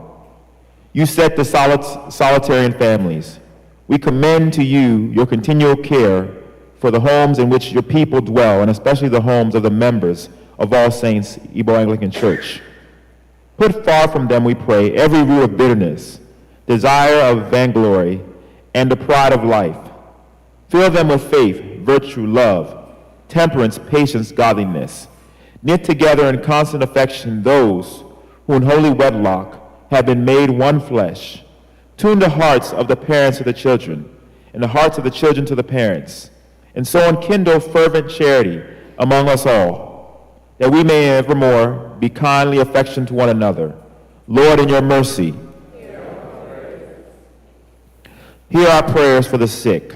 you set the solitary in families. We commend to you your continual care for the homes in which your people dwell, and especially the homes of the members of All Saints Igbo Anglican Church. Put far from them, we pray, every root of bitterness, desire of vainglory, and the pride of life. Fill them with faith, virtue, love, temperance, patience, godliness. Knit together in constant affection those who in holy wedlock have been made one flesh. Tune the hearts of the parents to the children, and the hearts of the children to the parents, and so enkindle fervent charity among us all, that we may evermore be kindly affectioned to one another. Lord, in your mercy, hear our prayers for the sick.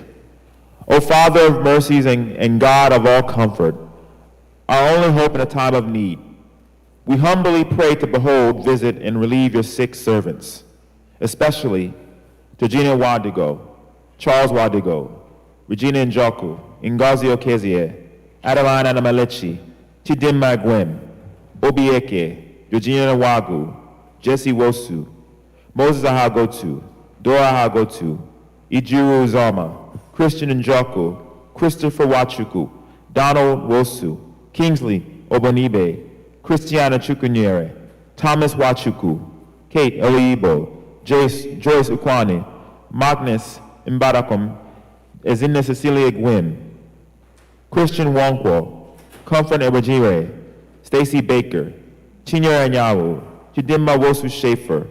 O Father of mercies and God of all comfort, our only hope in a time of need, we humbly pray to behold, visit, and relieve your sick servants, especially Georgina Wadigo, Charles Wadigo, Regina Njoku, Ngozi Okezie, Adeline Anamalechi, Chidimma Gwem, Obieke, Georgina Wagu, Jesse Wosu, Moses Ahagotu, Dora Ahagotu, Ijuru Uzoma, Christian Njoku, Christopher Wachuku, Donald Wosu, Kingsley Obonibe, Christiana Chukwunyere, Thomas Wachuku, Kate Oyibo, Joyce Ukwane, Magnus Mbarakom, Ezinne Cecilia Gwim, Christian Wonkwo, Comfort Ebajire, Stacy Baker, Chinyere Anyawu, Chidimma Wosu Schaefer,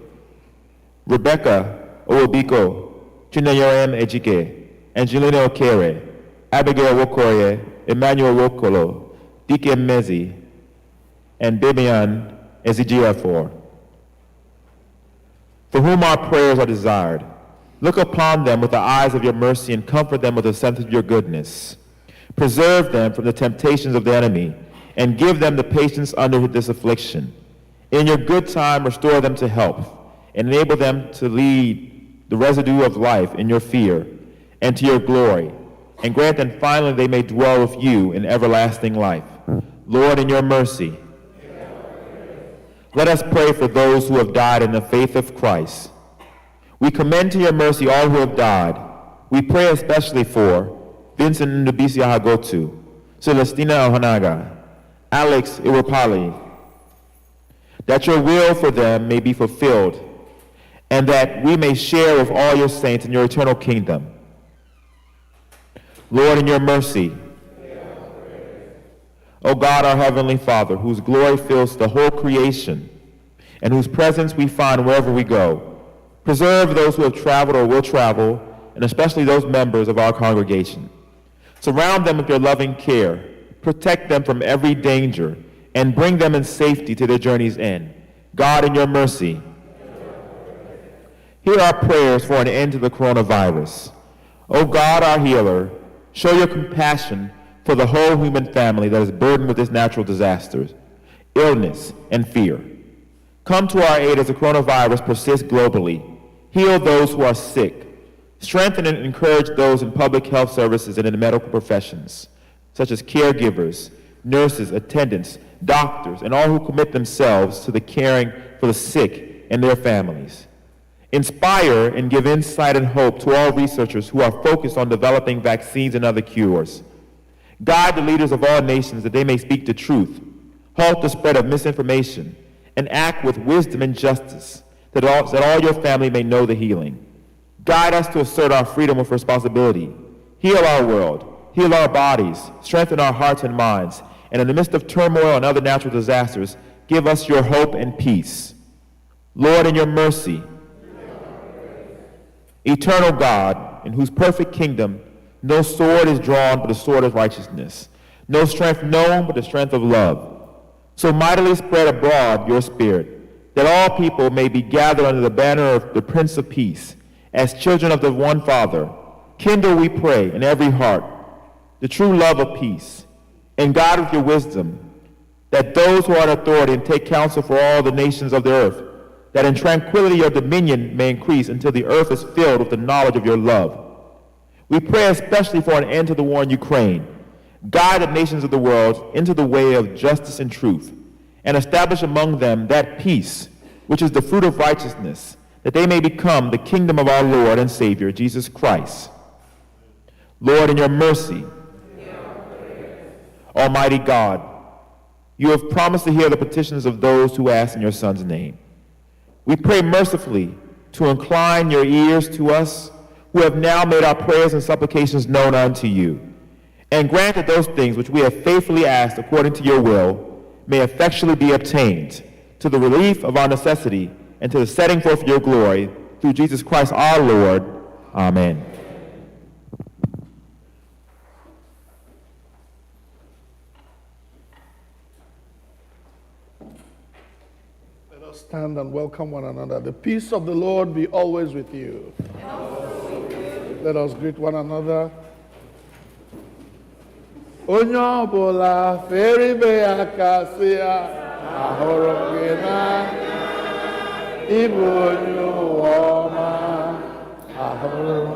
Rebecca Owobiko, Chinayorem Ejike, Angelina Okere, Abigail Wokoye, Emmanuel Wokolo, Dike Mezi, and Bibian Ezijiafor, for whom our prayers are desired. Look upon them with the eyes of your mercy and comfort them with the sense of your goodness. Preserve them from the temptations of the enemy and give them the patience under this affliction. In your good time, restore them to health and enable them to lead the residue of life in your fear and to your glory, and grant that finally they may dwell with you in everlasting life. Lord, in your mercy, let us pray for those who have died in the faith of Christ. We commend to your mercy all who have died. We pray especially for Vincent Ndubisi Ahagotu, Celestina Ohanaga, Alex Iwapali, that your will for them may be fulfilled, and that we may share with all your saints in your eternal kingdom. Lord, in your mercy, O God, our Heavenly Father, whose glory fills the whole creation, and whose presence we find wherever we go, preserve those who have traveled or will travel, and especially those members of our congregation. Surround them with your loving care, protect them from every danger, and bring them in safety to their journey's end. God, in your mercy, hear our prayers for an end to the coronavirus. O God, our healer, show your compassion for the whole human family that is burdened with this natural disasters, illness, and fear. Come to our aid as the coronavirus persists globally. Heal those who are sick. Strengthen and encourage those in public health services and in the medical professions, such as caregivers, nurses, attendants, doctors, and all who commit themselves to the caring for the sick and their families. Inspire and give insight and hope to all researchers who are focused on developing vaccines and other cures. Guide the leaders of all nations that they may speak the truth, halt the spread of misinformation, and act with wisdom and justice, that all your family may know the healing. Guide us to assert our freedom with responsibility. Heal our world, heal our bodies, strengthen our hearts and minds, and in the midst of turmoil and other natural disasters, give us your hope and peace. Lord, in your mercy, eternal God, in whose perfect kingdom no sword is drawn but the sword of righteousness, no strength known but the strength of love, so mightily spread abroad your spirit, that all people may be gathered under the banner of the Prince of Peace, as children of the one Father. Kindle, we pray, in every heart the true love of peace, and guide with your wisdom, that those who are in authority and take counsel for all the nations of the earth, that in tranquility your dominion may increase until the earth is filled with the knowledge of your love. We pray especially for an end to the war in Ukraine. Guide the nations of the world into the way of justice and truth, and establish among them that peace, which is the fruit of righteousness, that they may become the kingdom of our Lord and Savior, Jesus Christ. Lord, in your mercy, Almighty God, you have promised to hear the petitions of those who ask in your Son's name. We pray mercifully to incline your ears to us, who have now made our prayers and supplications known unto you, and grant that those things which we have faithfully asked according to your will may effectually be obtained, to the relief of our necessity and to the setting forth of your glory, through Jesus Christ our Lord. Amen. Let us stand and welcome one another. The peace of the Lord be always with you. Let us greet one another. Onye ọbụla fere ibe ya aka sị ya, ahụrụ m gị n'anya, ịbụ onye ụwa ọma, ahụrụ m.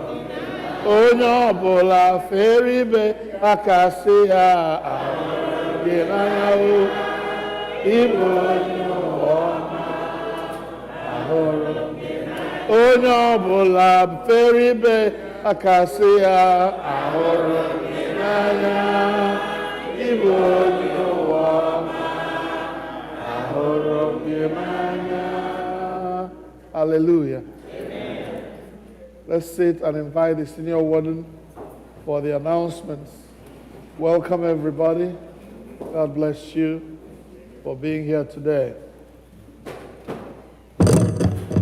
Onye ọbụla fere ibe ya aka sị ya, ahụrụ m gị n'anya, ịbụ onye ụwa ọma, ahụrụ m. Onye ọbụla fere ibe ya aka sị ya, ahụrụ m gị n'anya, ịbụ onye ụwa ọma, ahụrụ m gị n'anya. Hallelujah. Amen. Let's sit and invite the senior warden for the announcements. Welcome, everybody. God bless you for being here today.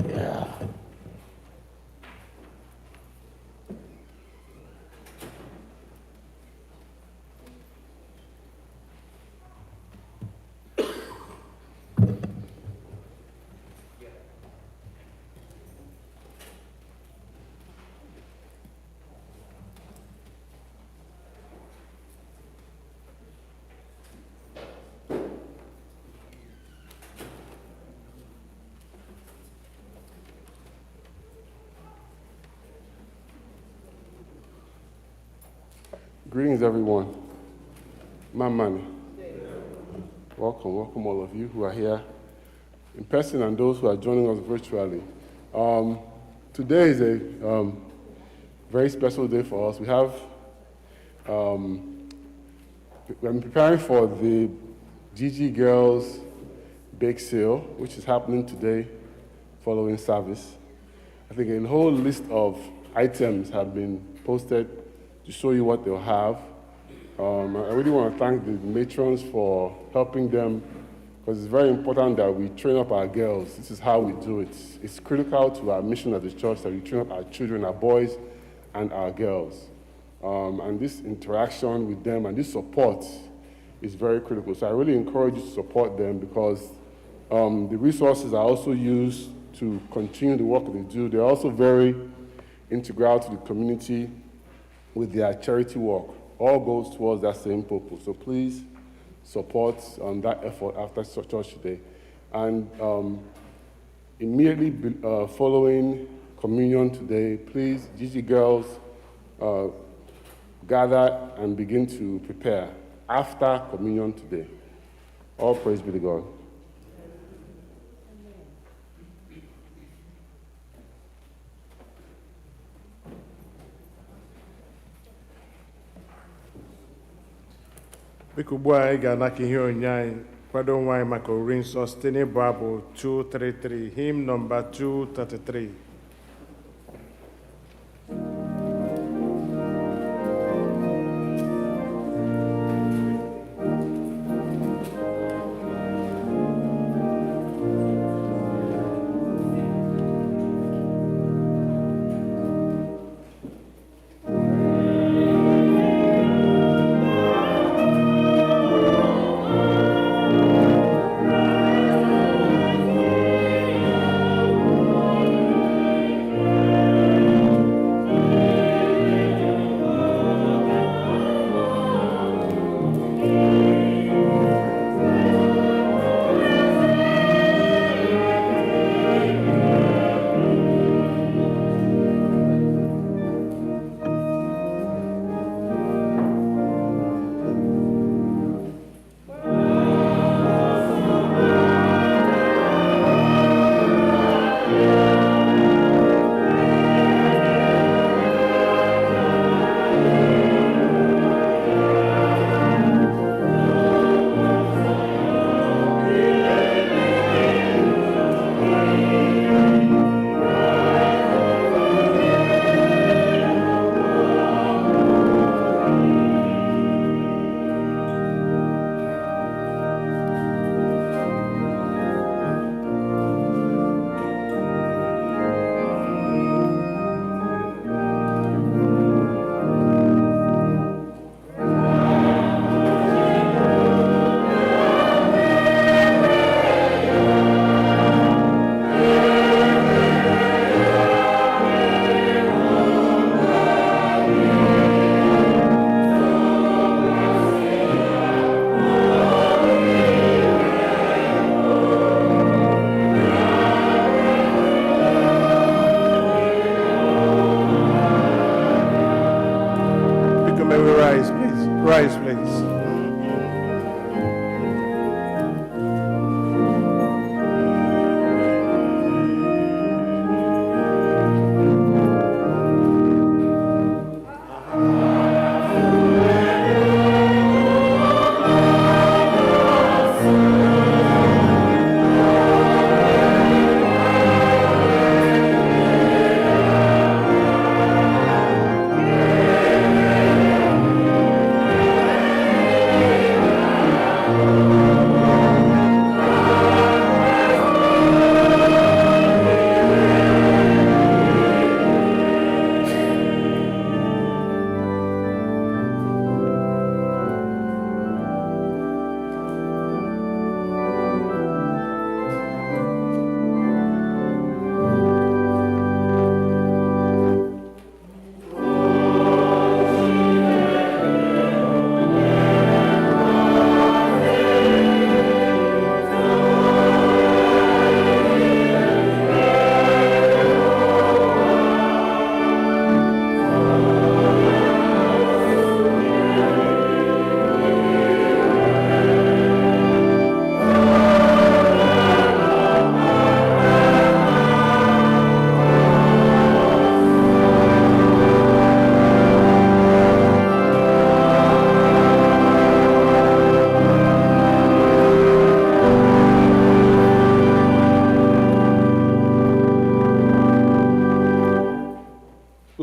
Yeah. Greetings, everyone. Mamani. Welcome all of you who are here in person and those who are joining us virtually. Today is a very special day for us. We're preparing for the GG Girls Bake Sale, which is happening today following service. I think a whole list of items have been posted to show you what they'll have. I really want to thank the matrons for helping them, because it's very important that we train up our girls. This is how we do it. It's critical to our mission as a church that we train up our children, our boys, and our girls. And this interaction with them and this support is very critical. So I really encourage you to support them, because the resources are also used to continue the work that they do. They're also very integral to the community with their charity work. All goes towards that same purpose. So please support that effort after church today. And immediately following communion today, please, GG girls, gather and begin to prepare after communion today. All praise be to God. Biko ugbu a anyị ga-anaka ihe onyinye anyị kwado nwa anyị maka ori nsọ site n'ịbụ abụ 233, hymn number 233.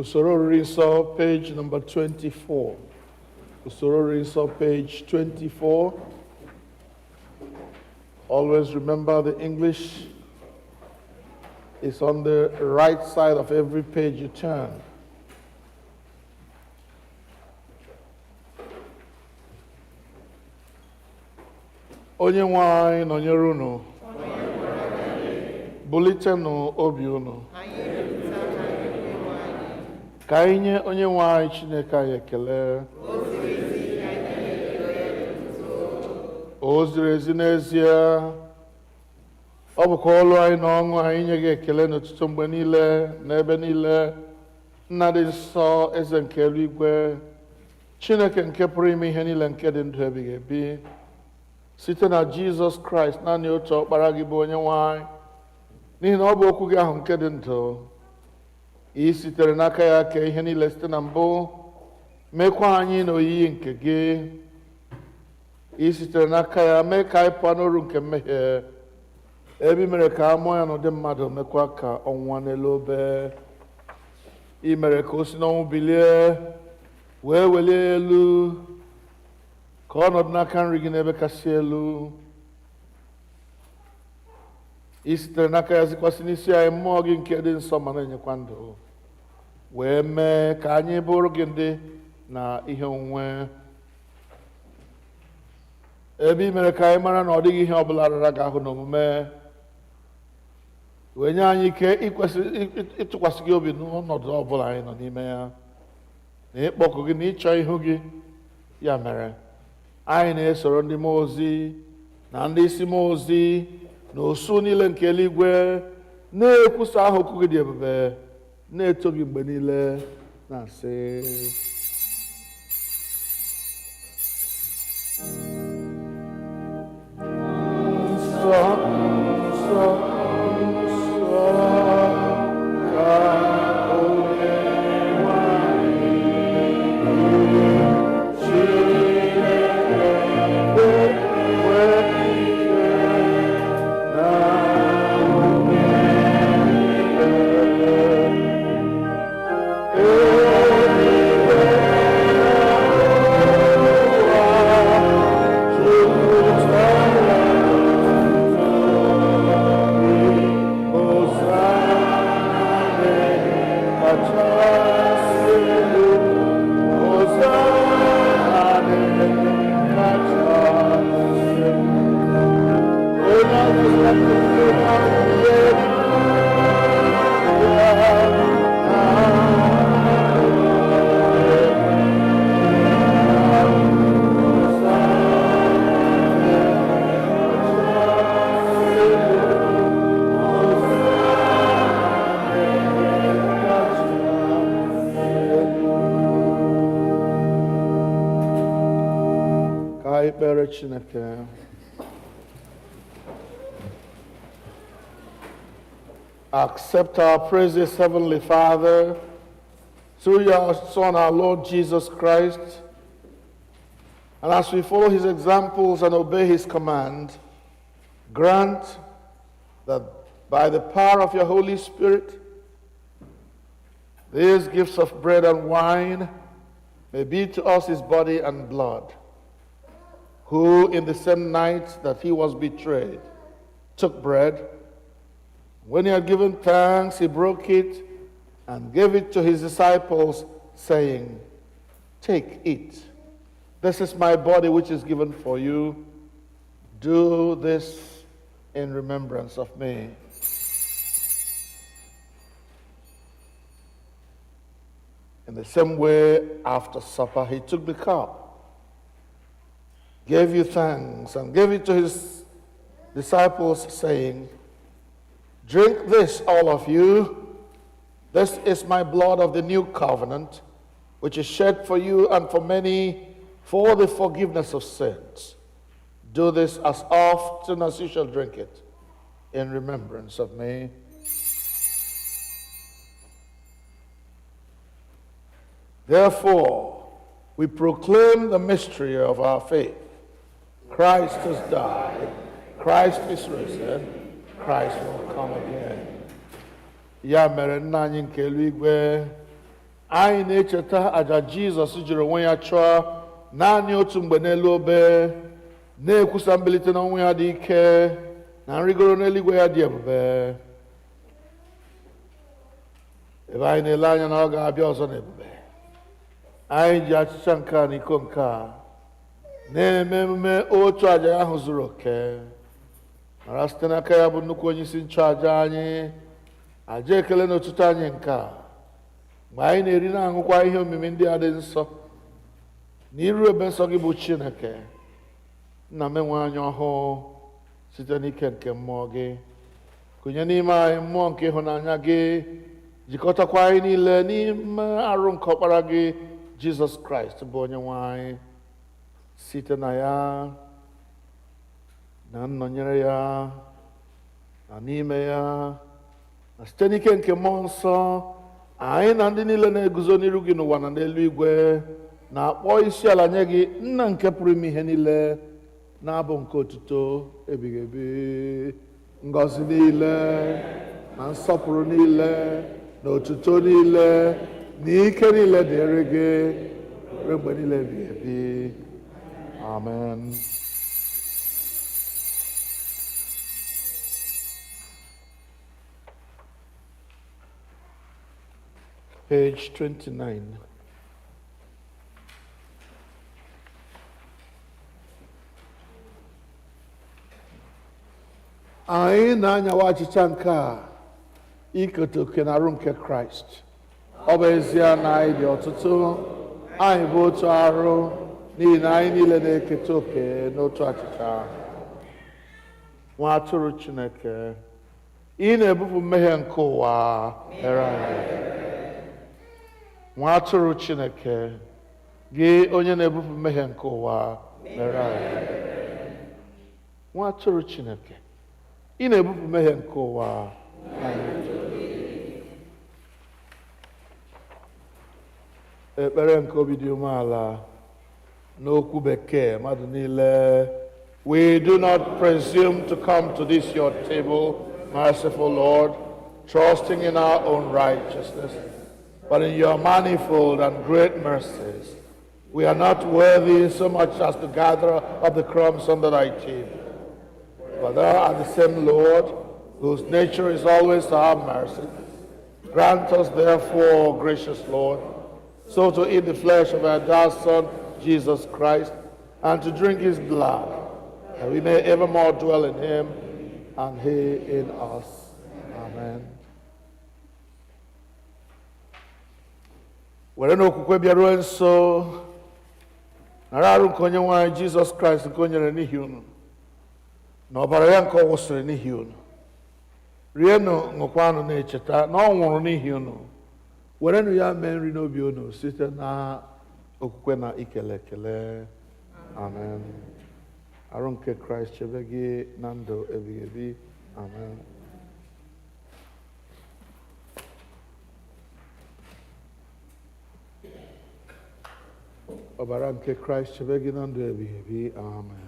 Usoro Rinso, page number 24. Usoro Rinso, page 24. Always remember the English is on the right side of every page you turn. Onye nwe anyị nọnyere unu. Bulitenụ obi unu. Ka anyị nye onye nwe anyị Chineke anyị ekele. O ziri ezi n'ezie. Ọ bụkwa ọlụ anyị na ọṅụ anyị nye gị ekele n'ụtụtụ mgbe niile n'ebe niile. Nna dị nsọ, eze nke eluigwe, Chineke nke pụrụ ime ihe niile nke dị ndụ ebighị ebi. Site na Jizọs Kraịst, naanị otu ọkpara gị bụ onye nwe anyị. N'ihi na ọ bụ okwu gị ahụ nke dị ndụ. Ị sitere n'aka ya kee ihe niile site na mbụ, mekwa anyị n'oyiyi nke gị. Ị sitere n'aka ya mee ka anyị pụọ n'oru nke mmehie, ebe i mere ka a mụọ ya n'ụdị mmadụ, mekwa ka ọ nwụọ n'elu obe. I mere ka o si n'ọnwụ bilie, wee welie elu, ka ọ nọdụ n'aka nri gị n'ebe kasị elu. I sitere n'aka ya zikwasị n'isi anyị mmụọ gị nke dị nsọ ma na-enyekwa ndụ, wee mee ka anyị bụrụ gị ndị na ihe onwunwe. Ebe i mere ka anyị mara na ọ dịghị ihe ọbụla rara gị ahụ n'omume, wee nye anyị ike ịtụkwasị gị obi n'ọnọdụ ọbụla anyị nọ n'ime ya, na ịkpọkụ gị na ịchọ ihu gị. Ya mere anyị na-esoro ndị mmụọ ozi na ndị isi mmụọ ozi na osu niile nke eluigwe, na-ekwusa aha okwu gị dị ebube, na-eto gị mgbe niile, na-asị: nsọ, nsọ, nsọ ka onye nwe anyị, Chineke wee ike na Chineke. Accept our praises, Heavenly Father, through your Son, our Lord Jesus Christ. And as we follow his examples and obey his command, grant that by the power of your Holy Spirit, these gifts of bread and wine may be to us his body and blood, who in the same night that he was betrayed took bread. When he had given thanks, he broke it and gave it to his disciples, saying, "Take, eat. This is my body which is given for you. Do this in remembrance of me." In the same way, after supper, he took the cup, gave you thanks, and gave it to his disciples, saying, "Drink this, all of you. This is my blood of the new covenant, which is shed for you and for many for the forgiveness of sins. Do this as often as you shall drink it in remembrance of me." Therefore, we proclaim the mystery of our faith. Christ has died. Christ is risen. Christ will come again. Ya mere, nna anyị nke eluigwe, anyị na-echeta àjà Jizọs jiri onwe ya chụọ naanị otu mgbe n'elu obe, na-ekwusa mbilite n'ọnwụ ya dị ike na nrigoro n'eluigwe ya dị ebube, ebe anyị na-ele anya na ọ ga-abịa ọzọ n'ebube. Anyị ji achịcha nke a na iko nke a na-eme emume otu àjà ahụ zuru oke, mara site n'aka ya bụ nnukwu onye isi nchụàjà anyị, àjà ekele na otuto anyị nke a, mgbe anyị na-eri na-aṅụkwa ihe omimi ndị a dị nsọ n'iru ebe nsọ gị bụ Chineke. Nna m, enwe anyị ọhụụ site n'ike nke mmụọ gị, kụnye n'ime anyị mmụọ nke ịhụnanya gị, jikọtakwa anyị niile n'ime arụ nke ọkpara gị Jizọs Kraịst bụ onye nwe anyị, site na ya na nnọnyere ya na n'ime ya na site n'ike nke mmụọ nsọ, anyị na ndị niile na-eguzo n'iru gị n'ụwa na n'eluigwe na-akpọ isi ala nye gị, Nna nke pụrụ ime ihe niile, na-abụ nke otuto ebighị ebi. Ngọzi niile na nsọpụrụ niile na otuto niile na ike niile dịrị gị ruo mgbe niile ebighị ebi. Amen. Page 29. Anyị na-anyawa achịcha nke a iketa oke na arụ nke Kraịst. Ọ bụ ezie na anyị dị ọtụtụ, anyị bụ otu arụ, n'ihi na anyị niile na-eketa oke n'otu achịcha. Nwa atụrụ Chineke, ị na-ebupụ mmehie nke ụwa, mere anyị. Nwa atụrụ Chineke, gị onye na-ebupụ mmehie nke ụwa, mere anyị. Nwa atụrụ Chineke, ị na-ebupụ mmehie nke ụwa, ekpere nke obi dị umeala n'okwu Bekee mmadụ niile. We do not presume to come to this your table, merciful Lord, trusting in our own righteousness, but in your manifold and great mercies. We are not worthy so much as to gather up the crumbs under thy table. But thou art the same Lord, whose nature is always to have mercy. Grant us therefore, gracious Lord, so to eat the flesh of our dear Son, Jesus Christ, and to drink his blood, that we may evermore dwell in him, and he in us. Amen. Were n'okwukwe bịaruo nso, nara arụ nke onye nwe anyị Jizọs Kraịst nke o nyere n'ihi unu, na ọbara ya nke ọ wụsịrị n'ihi unu. Rienụ, ṅụkwanụ na-echeta na ọ nwụrụ n'ihi unu. Werenụ ya mee nri n'obi unu site na okwukwe na ikele ekele. Amen. Arụ nke Kraịst chebe gị na ndụ ebighị ebi. Amen. Ọbara nke Kraịst chebe gị na ndụ ebighị ebi. Amen.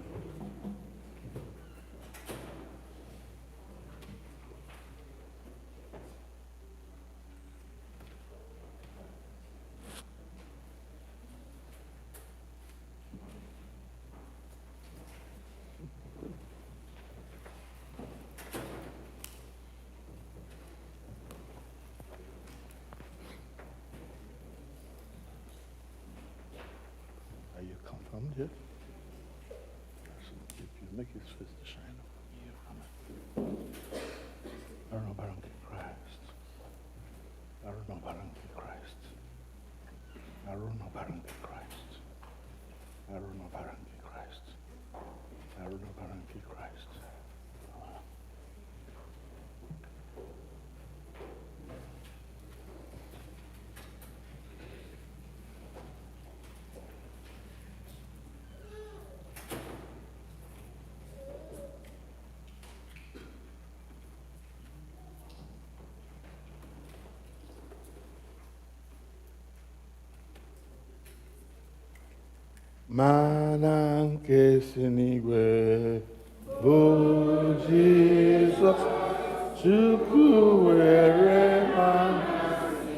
Yes. If you make his face to shine upon you, amen. Arno Baranki Christ. Arno Baranki Christ. Arno Baranki Christ. Arno Baranki Christ. Arno Baranki Christ. Mana nke si n'igwe bụ Jizọs, Chukwu were ha.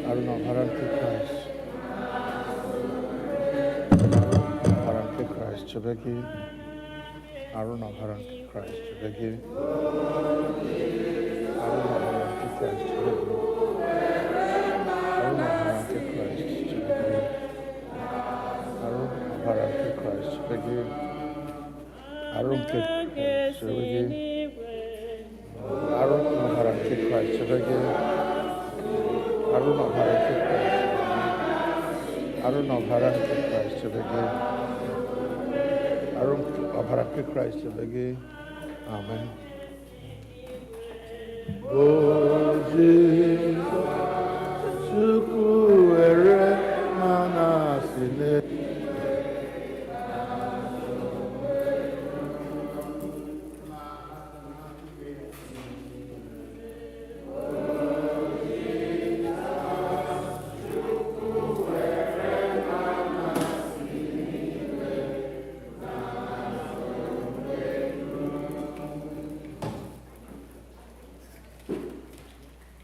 Arụnọbara nke Kraịst. chebe gị. Arụ na ọbara nke Kraịst chebe gị. Arụ na ọbara nke Kraịst chebe gị. Arụ na ọbara nke Kraịst chebe gị. Arụ na ọbara nke Kraịst chebe gị. Arụ nke Kraịst chebe gị. Arụ na ọbara nke Kraịst chebe gị. Arụ na ọbara nke Kraịst. Arụ na ọbara nke Kraịst chebe gị. Arụ ọbara nke Kraịst chebe gị. Amen. O Jizọs, Chukwu were mana si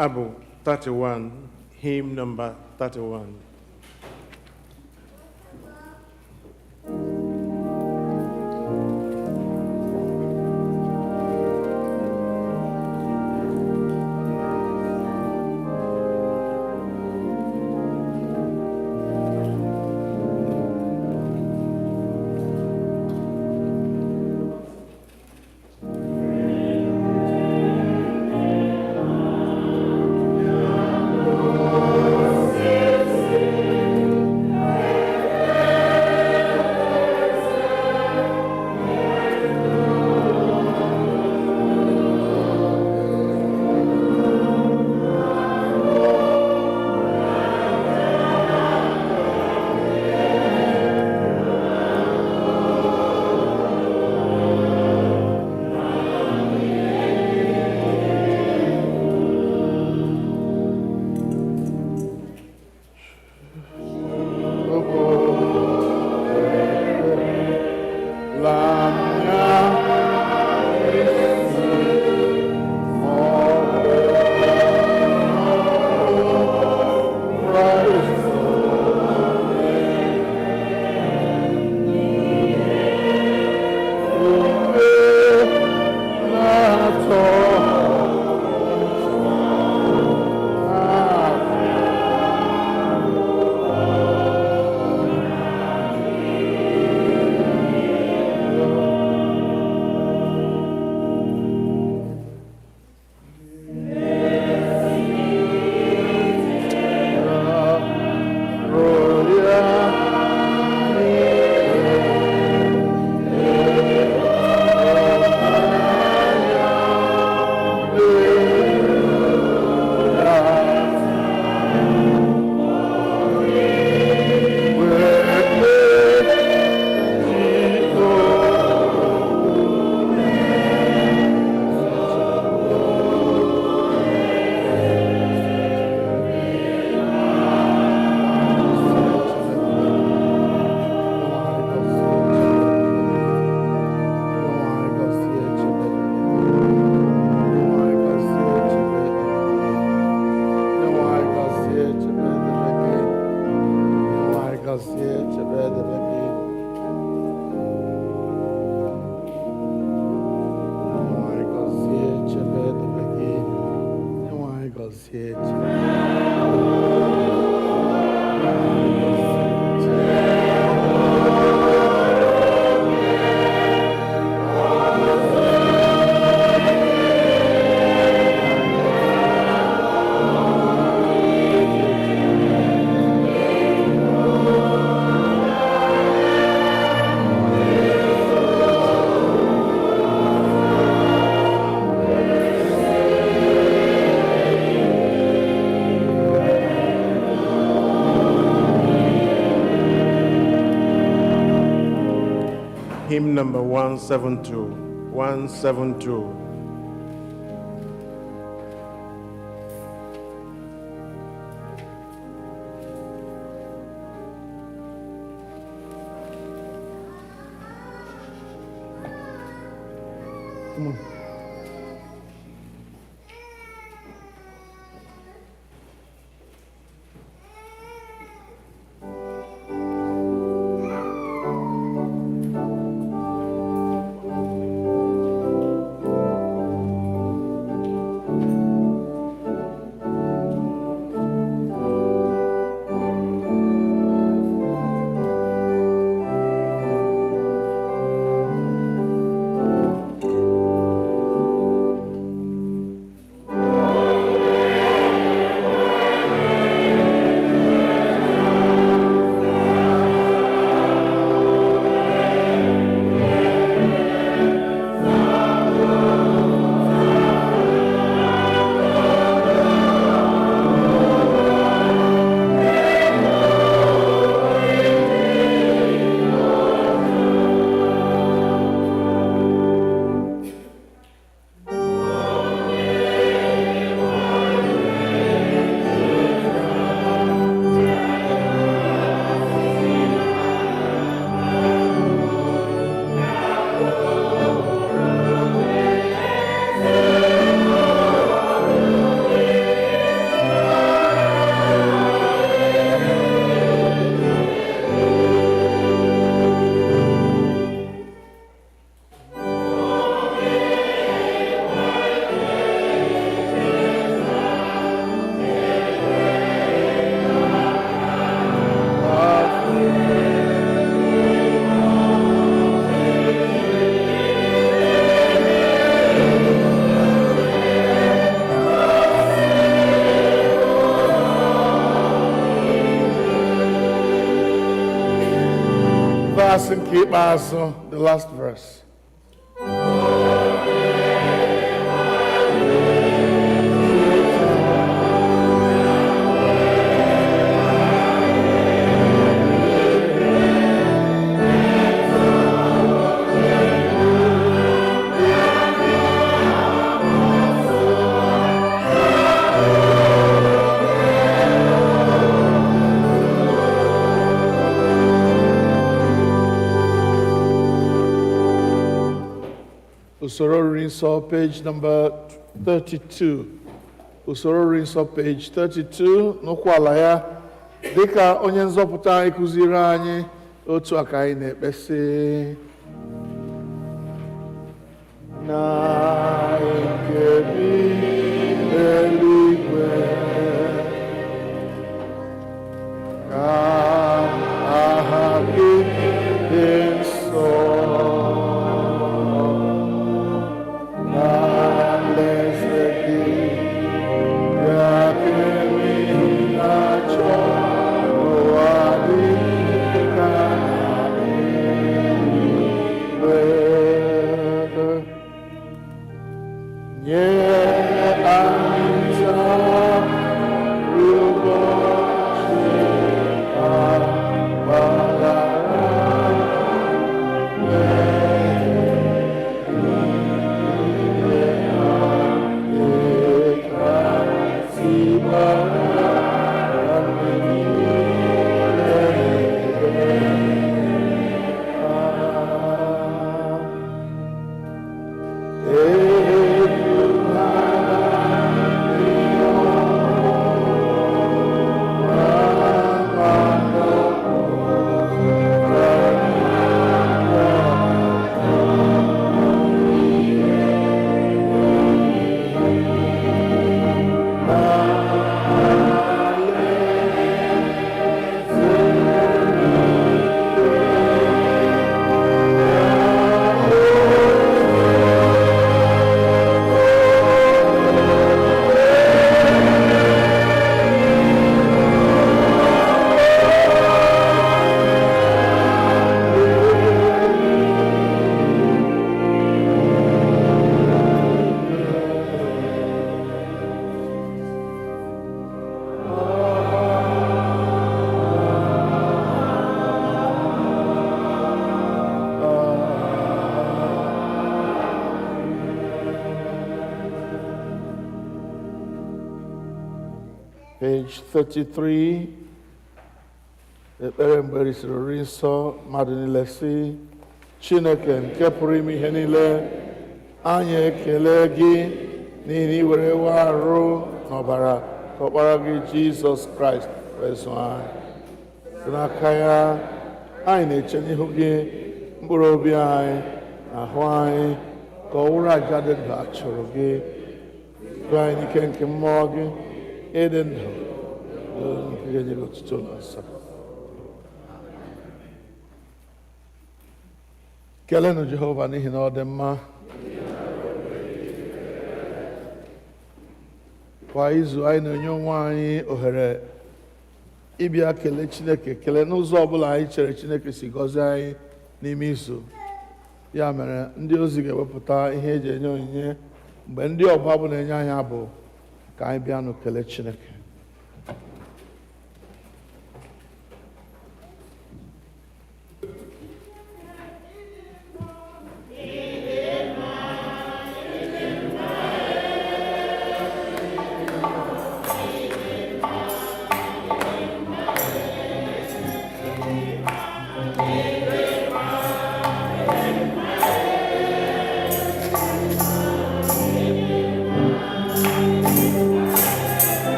Abu 31, hymn number 31. Hymn number 172. 172. Come on. ikpeazụ, the last verse. Usoro Rinso, page number 32. Usoro Rinso, page 32. N'okwu ala ya, dịka onye nzọpụta anyị kụziri anyị, otu aka anyị na-ekpesi. Na nke bi n'eluigwe, ka aha gị dị nsọ. Page 33. Ekpere mgbe risiri nri nsọ mmadụ niile si, Chineke nke pụrụ ime ihe niile, anyị ekele gị n'ihi na i were ewe arụ n'ọbara ka ọkpara gị Jizọs Kraịst wee zụọ anyị. Site n'aka ya, anyị na-eche n'ihu gị mkpụrụ obi anyị na ahụ anyị ka ọ wụrụ aja dị ndụ a chụrụ gị. Gụọ anyị n'ike nke mmụọ gị, ịdị ndụ nke ga-enye gị otuto na nsọ. Kelenụ Jehova n'ihi na ọ dị mma. Kwa izu anyị na-enye onwe anyị ohere ịbịa kelee Chineke, kelee n'ụzọ ọbụla anyị chere Chineke si gọzie anyị n'ime izu. Ya mere ndị ozi ga-ewepụta ihe eji enye onyinye mgbe ndị ọbụ abụ na-enye anyị abụ ka anyị bịanụ kelee Chineke.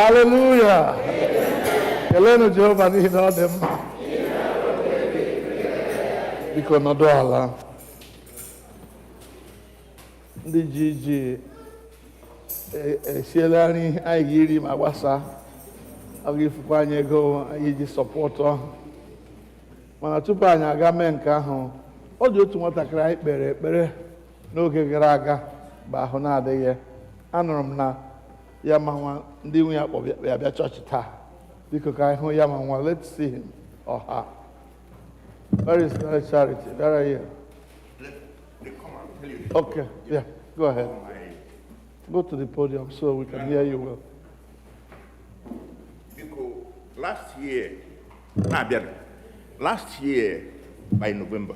Hallelujah. Kelenu Jehova n'ihi na ọ dị mma. Biko nọdụ ala. Ndị ji esiela nri anyị ga-eri ma gbasa. Ọ ga-efukwa anyị ego anyị ji sọpọtụ. Mana tupu anyị aga mee nke ahụ, ọ dị otu nwatakịrị anyị kpere ekpere n'oge gara aga mgbe ahụ na-adịghị. Anụrụ m na ya ma nwa ndị nwe ya kpọ bịa chọọchị taa. Biko ka anyị hụ ya ma nwa. Let's see him or her. Where is the Charity? Where are you? Okay, yeah, go ahead. Go to the podium so we can hear you well. Because last year by November,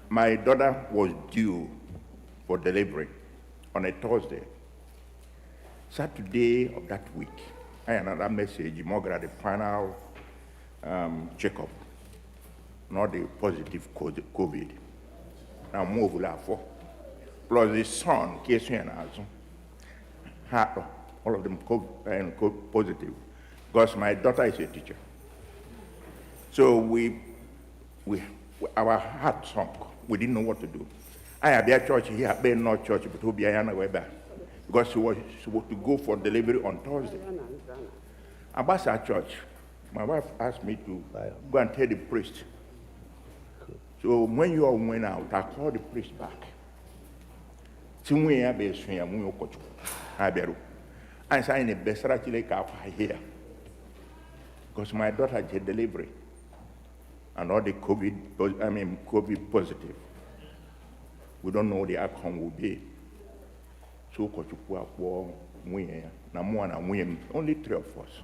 my daughter was due for delivery on a Thursday. Saturday of that week, I had another message, Mgbaghara, the final checkup, not the positive COVID. Now move for. Plus the son, Kesu and Azu, all of them positive, because my daughter is a teacher. So our heart sunk. We didn't know what to do. I have a church here, I have no church, but we'll be because she was supposed to go for delivery on Thursday. About our church, my wife asked me to go and tell the priest. So when you all went out, I called the priest back. I signed a best here because my daughter had delivery and all the COVID positive. We don't know what the outcome will be. So only 3 of us.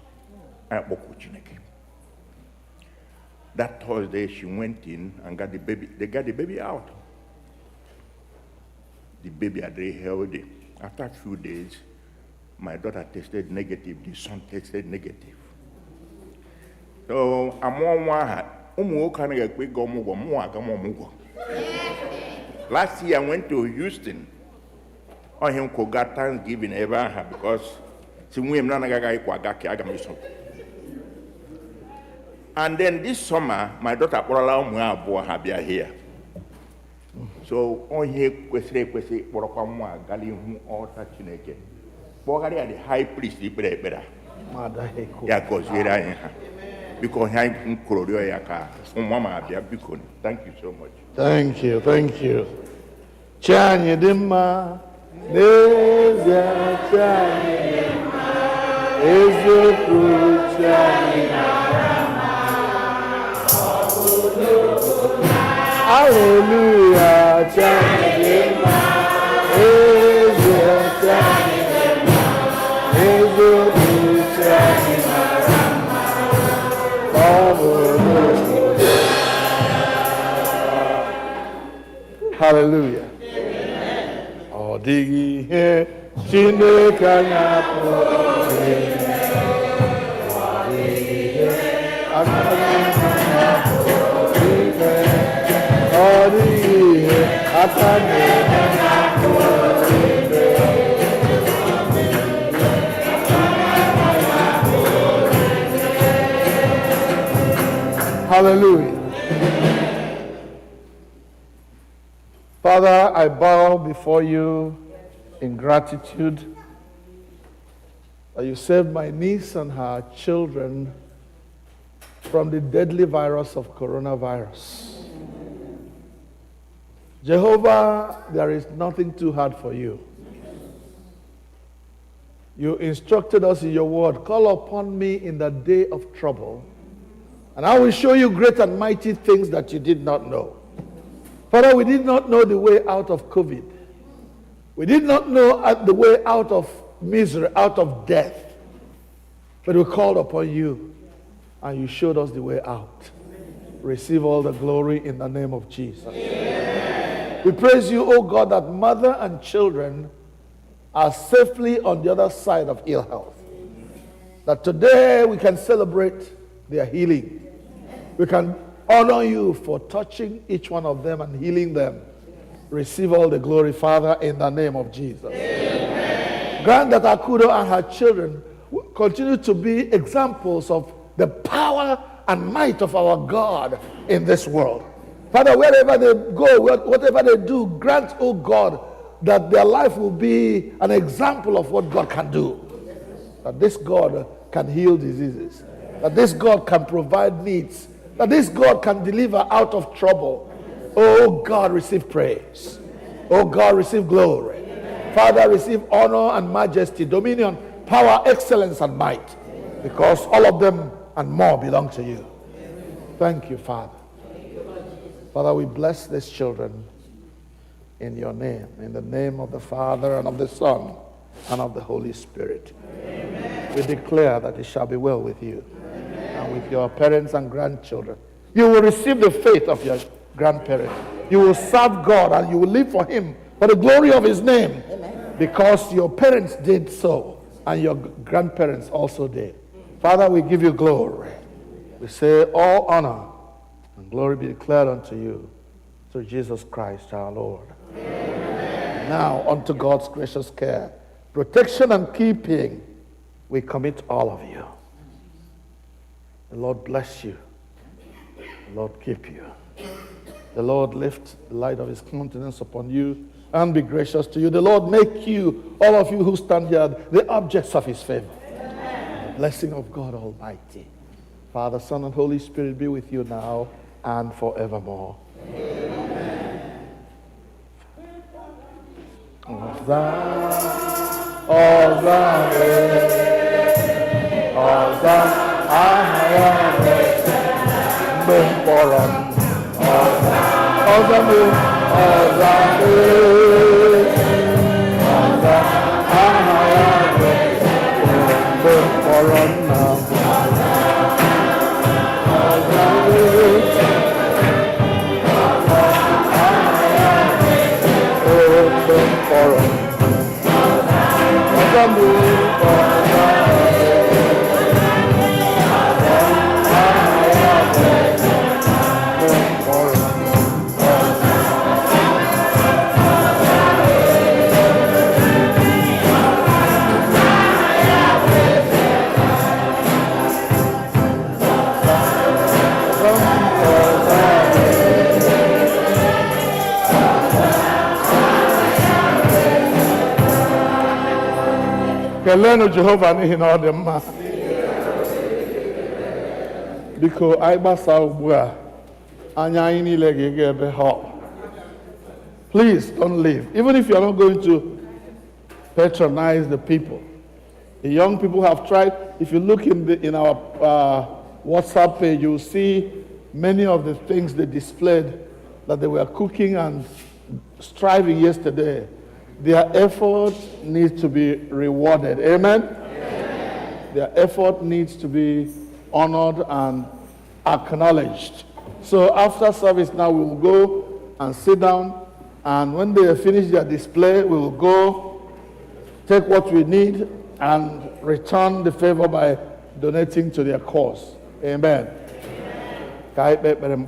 That Thursday she went in and got the baby. They got the baby out. The baby had very healthy. After a few days, my daughter tested negative. The son tested negative. So last year I went to Houston. On him got Thanksgiving ever because and then this summer my daughter abua here. So on here question altar Chineke. Bogari the high priest because thank you so much. Thank you. Chanye dimma, nezia chanye dimma, ezoku chanye marama, hallelujah chanye dimma, ezia chanye dimma, ezoku chanye marama, hallelujah. Ọ dịghị ihe Chineke anya pụrụ ime. Ọ dịghị ihe aka anya pụrụ ime. Ọ dịghị ihe aka anya pụrụ ime. Hallelujah. Father, I bow before you in gratitude that you saved my niece and her children from the deadly virus of coronavirus. Jehovah, there is nothing too hard for you. You instructed us in your word, call upon me in the day of trouble, and I will show you great and mighty things that you did not know. Father, we did not know the way out of COVID. We did not know the way out of misery, out of death. But we called upon you, and you showed us the way out. Receive all the glory in the name of Jesus. Amen. We praise you, O God, that mother and children are safely on the other side of ill health. That today we can celebrate their healing. We can honor you for touching each one of them and healing them. Receive all the glory, Father, in the name of Jesus. Amen. Grant that Akudo and her children continue to be examples of the power and might of our God in this world. Father, wherever they go, whatever they do, grant, oh God, that their life will be an example of what God can do. That this God can heal diseases. That this God can provide needs. That this God can deliver out of trouble. Oh God, receive praise. Oh God, receive glory. Father, receive honor and majesty, dominion, power, excellence, and might. Because all of them and more belong to you. Thank you, Father. Father, we bless these children in your name, in the name of the Father and of the Son and of the Holy Spirit. Amen. We declare that it shall be well with you. Amen. And with your parents and grandchildren. You will receive the faith of your grandparents. You will serve God and you will live for him, for the glory of his name. Amen. Because your parents did so and your grandparents also did. Father, we give you glory. We say all honor and glory be declared unto you through Jesus Christ our Lord. Amen. Now unto God's gracious care, protection and keeping, we commit all of you. The Lord bless you. The Lord keep you. The Lord lift the light of his countenance upon you and be gracious to you. The Lord make you, all of you who stand here, the objects of his favor. Amen. The blessing of God Almighty, Father, Son, and Holy Spirit be with you now and forevermore. Amen. Kelenu Jehova n'ihi na ọ dị mma. Biko anyị gbasa ugbu a, anya anyị niile ga-ege ebe ha. Please don't leave. Even if you are not going to patronize the people. The young people have tried. If you look in our WhatsApp page, you will see many of the things they displayed that they were cooking and striving yesterday. Their effort needs to be rewarded. Amen? Amen? Their effort needs to be honored and acknowledged. So after service now, we will go and sit down. And when they finish their display, we will go take what we need and return the favor by donating to their cause. Amen. Amen.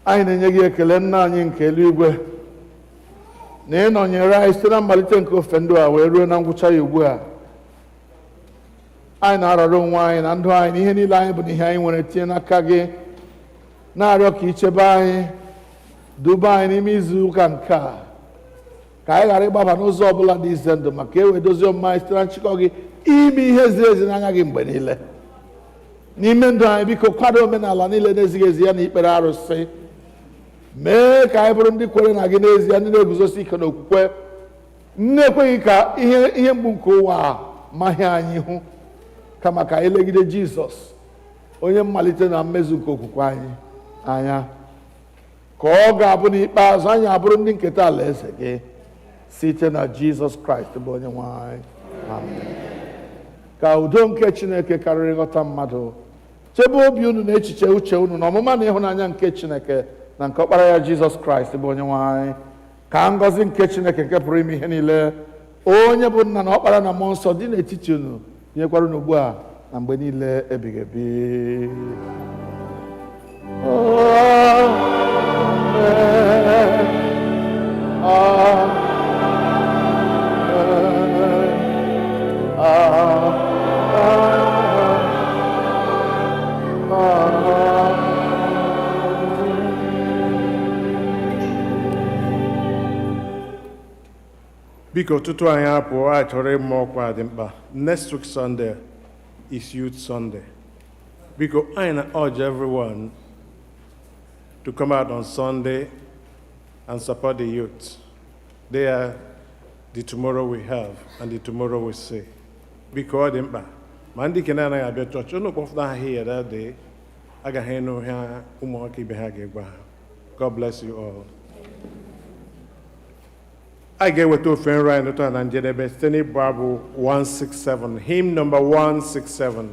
Anyị na-enye gị ekele nna anyị nke eluigwe na ị nọnyere anyị site na mmalite nke ofe ndụ a wee ruo na ngwụcha ya ugbu a. Anyị na-arọrọ onwe anyị na ndụ anyị na ihe niile anyị bụ na ihe anyị nwere tinye n'aka gị, na-arịọ ka ichebe anyị, duba anyị n'ime izu ụka nke a, ka anyị ghara ịgbaba n'ụzọ ọbụla dị ize ndụ, maka e wee dozie omume anyị site na nchịkọ gị ime ihe ziri ezi n'anya gị mgbe niile. N'ime ndụ anyị, biko kwado omenala niile na-ezighị ezi ya na ikpere arụsị. Mee ka anyị bụrụ ndị kwere na gị n'ezie, ndị na-eguzosi ike n'okwukwe, na-ekweghị ka ihe mgbu nke ụwa mahie anyị ihu, kama ka anyị legide Jizọs, onye mmalite na mmezu nke okwukwe anyị anya, ka ọ ga-abụ n'ikpeazụ anyị abụrụ ndị nketa alaeze gị site na Jizọs Kraịst bụ onye nwe anyị. Amen. Ka udo nke Chineke karịrị nghọta mmadụ chebe obi unu na echiche uche unu na ọmụma na ịhụnanya nke Chineke na nke ọkpara ya Jizọs Kraịst bụ onye nwe anyị. Ka ngọzi nke Chineke nke pụrụ ime ihe niile, onye bụ nna na ọkpara na mmụọ nsọ dị n'etiti unu, nyekwara unu ugbu a na mgbe niile ebighị ebi. Amen. Amen. Biko tutu anyị apụọ, a chọrọ ịma ọkwa dị mkpa. Next week Sunday is Youth Sunday. Biko anyị urge everyone to come out on Sunday and support the youth. They are the tomorrow we have and the tomorrow we see. Biko ọ dị mkpa. Ma ndị kene anaghị abịa chọọchị, unu kpọfụta ha here that day. Agaghị ịnụ ha ụmụaka ibe ha ga-egwa ha. God bless you all. I get with ofe nri anyị n'ụtụ na njedebe site n'ịbụ abụ 167, hymn number 167.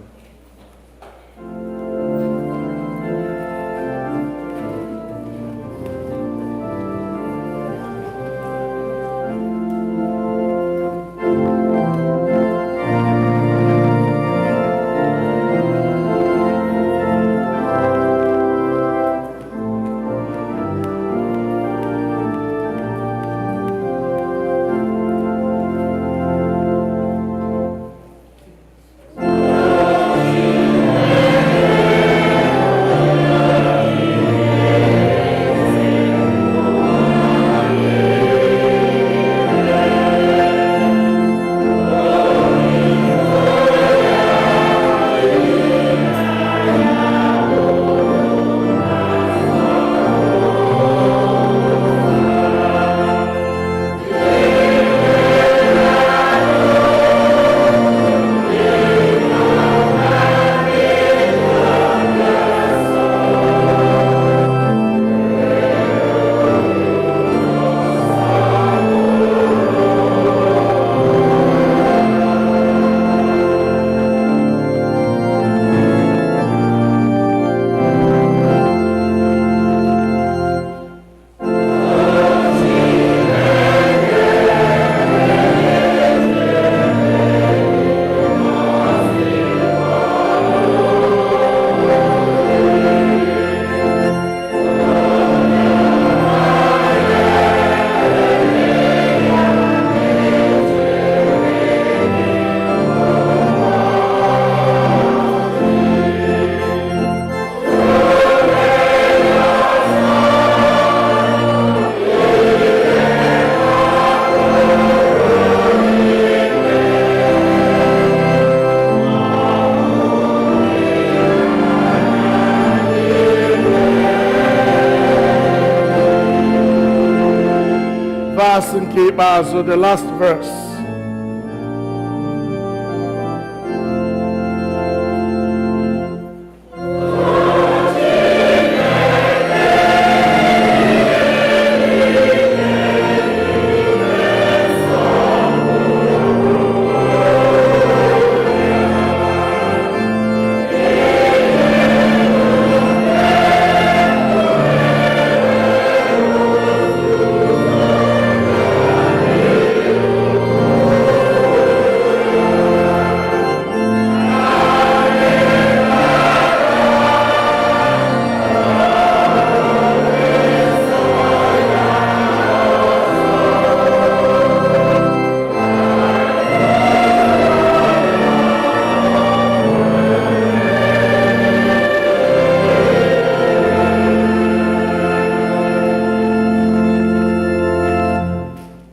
Verse nke ikpeazụ, the last verse.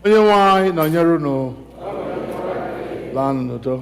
Onye nwe anyị nọnyere unu, laa n'udo.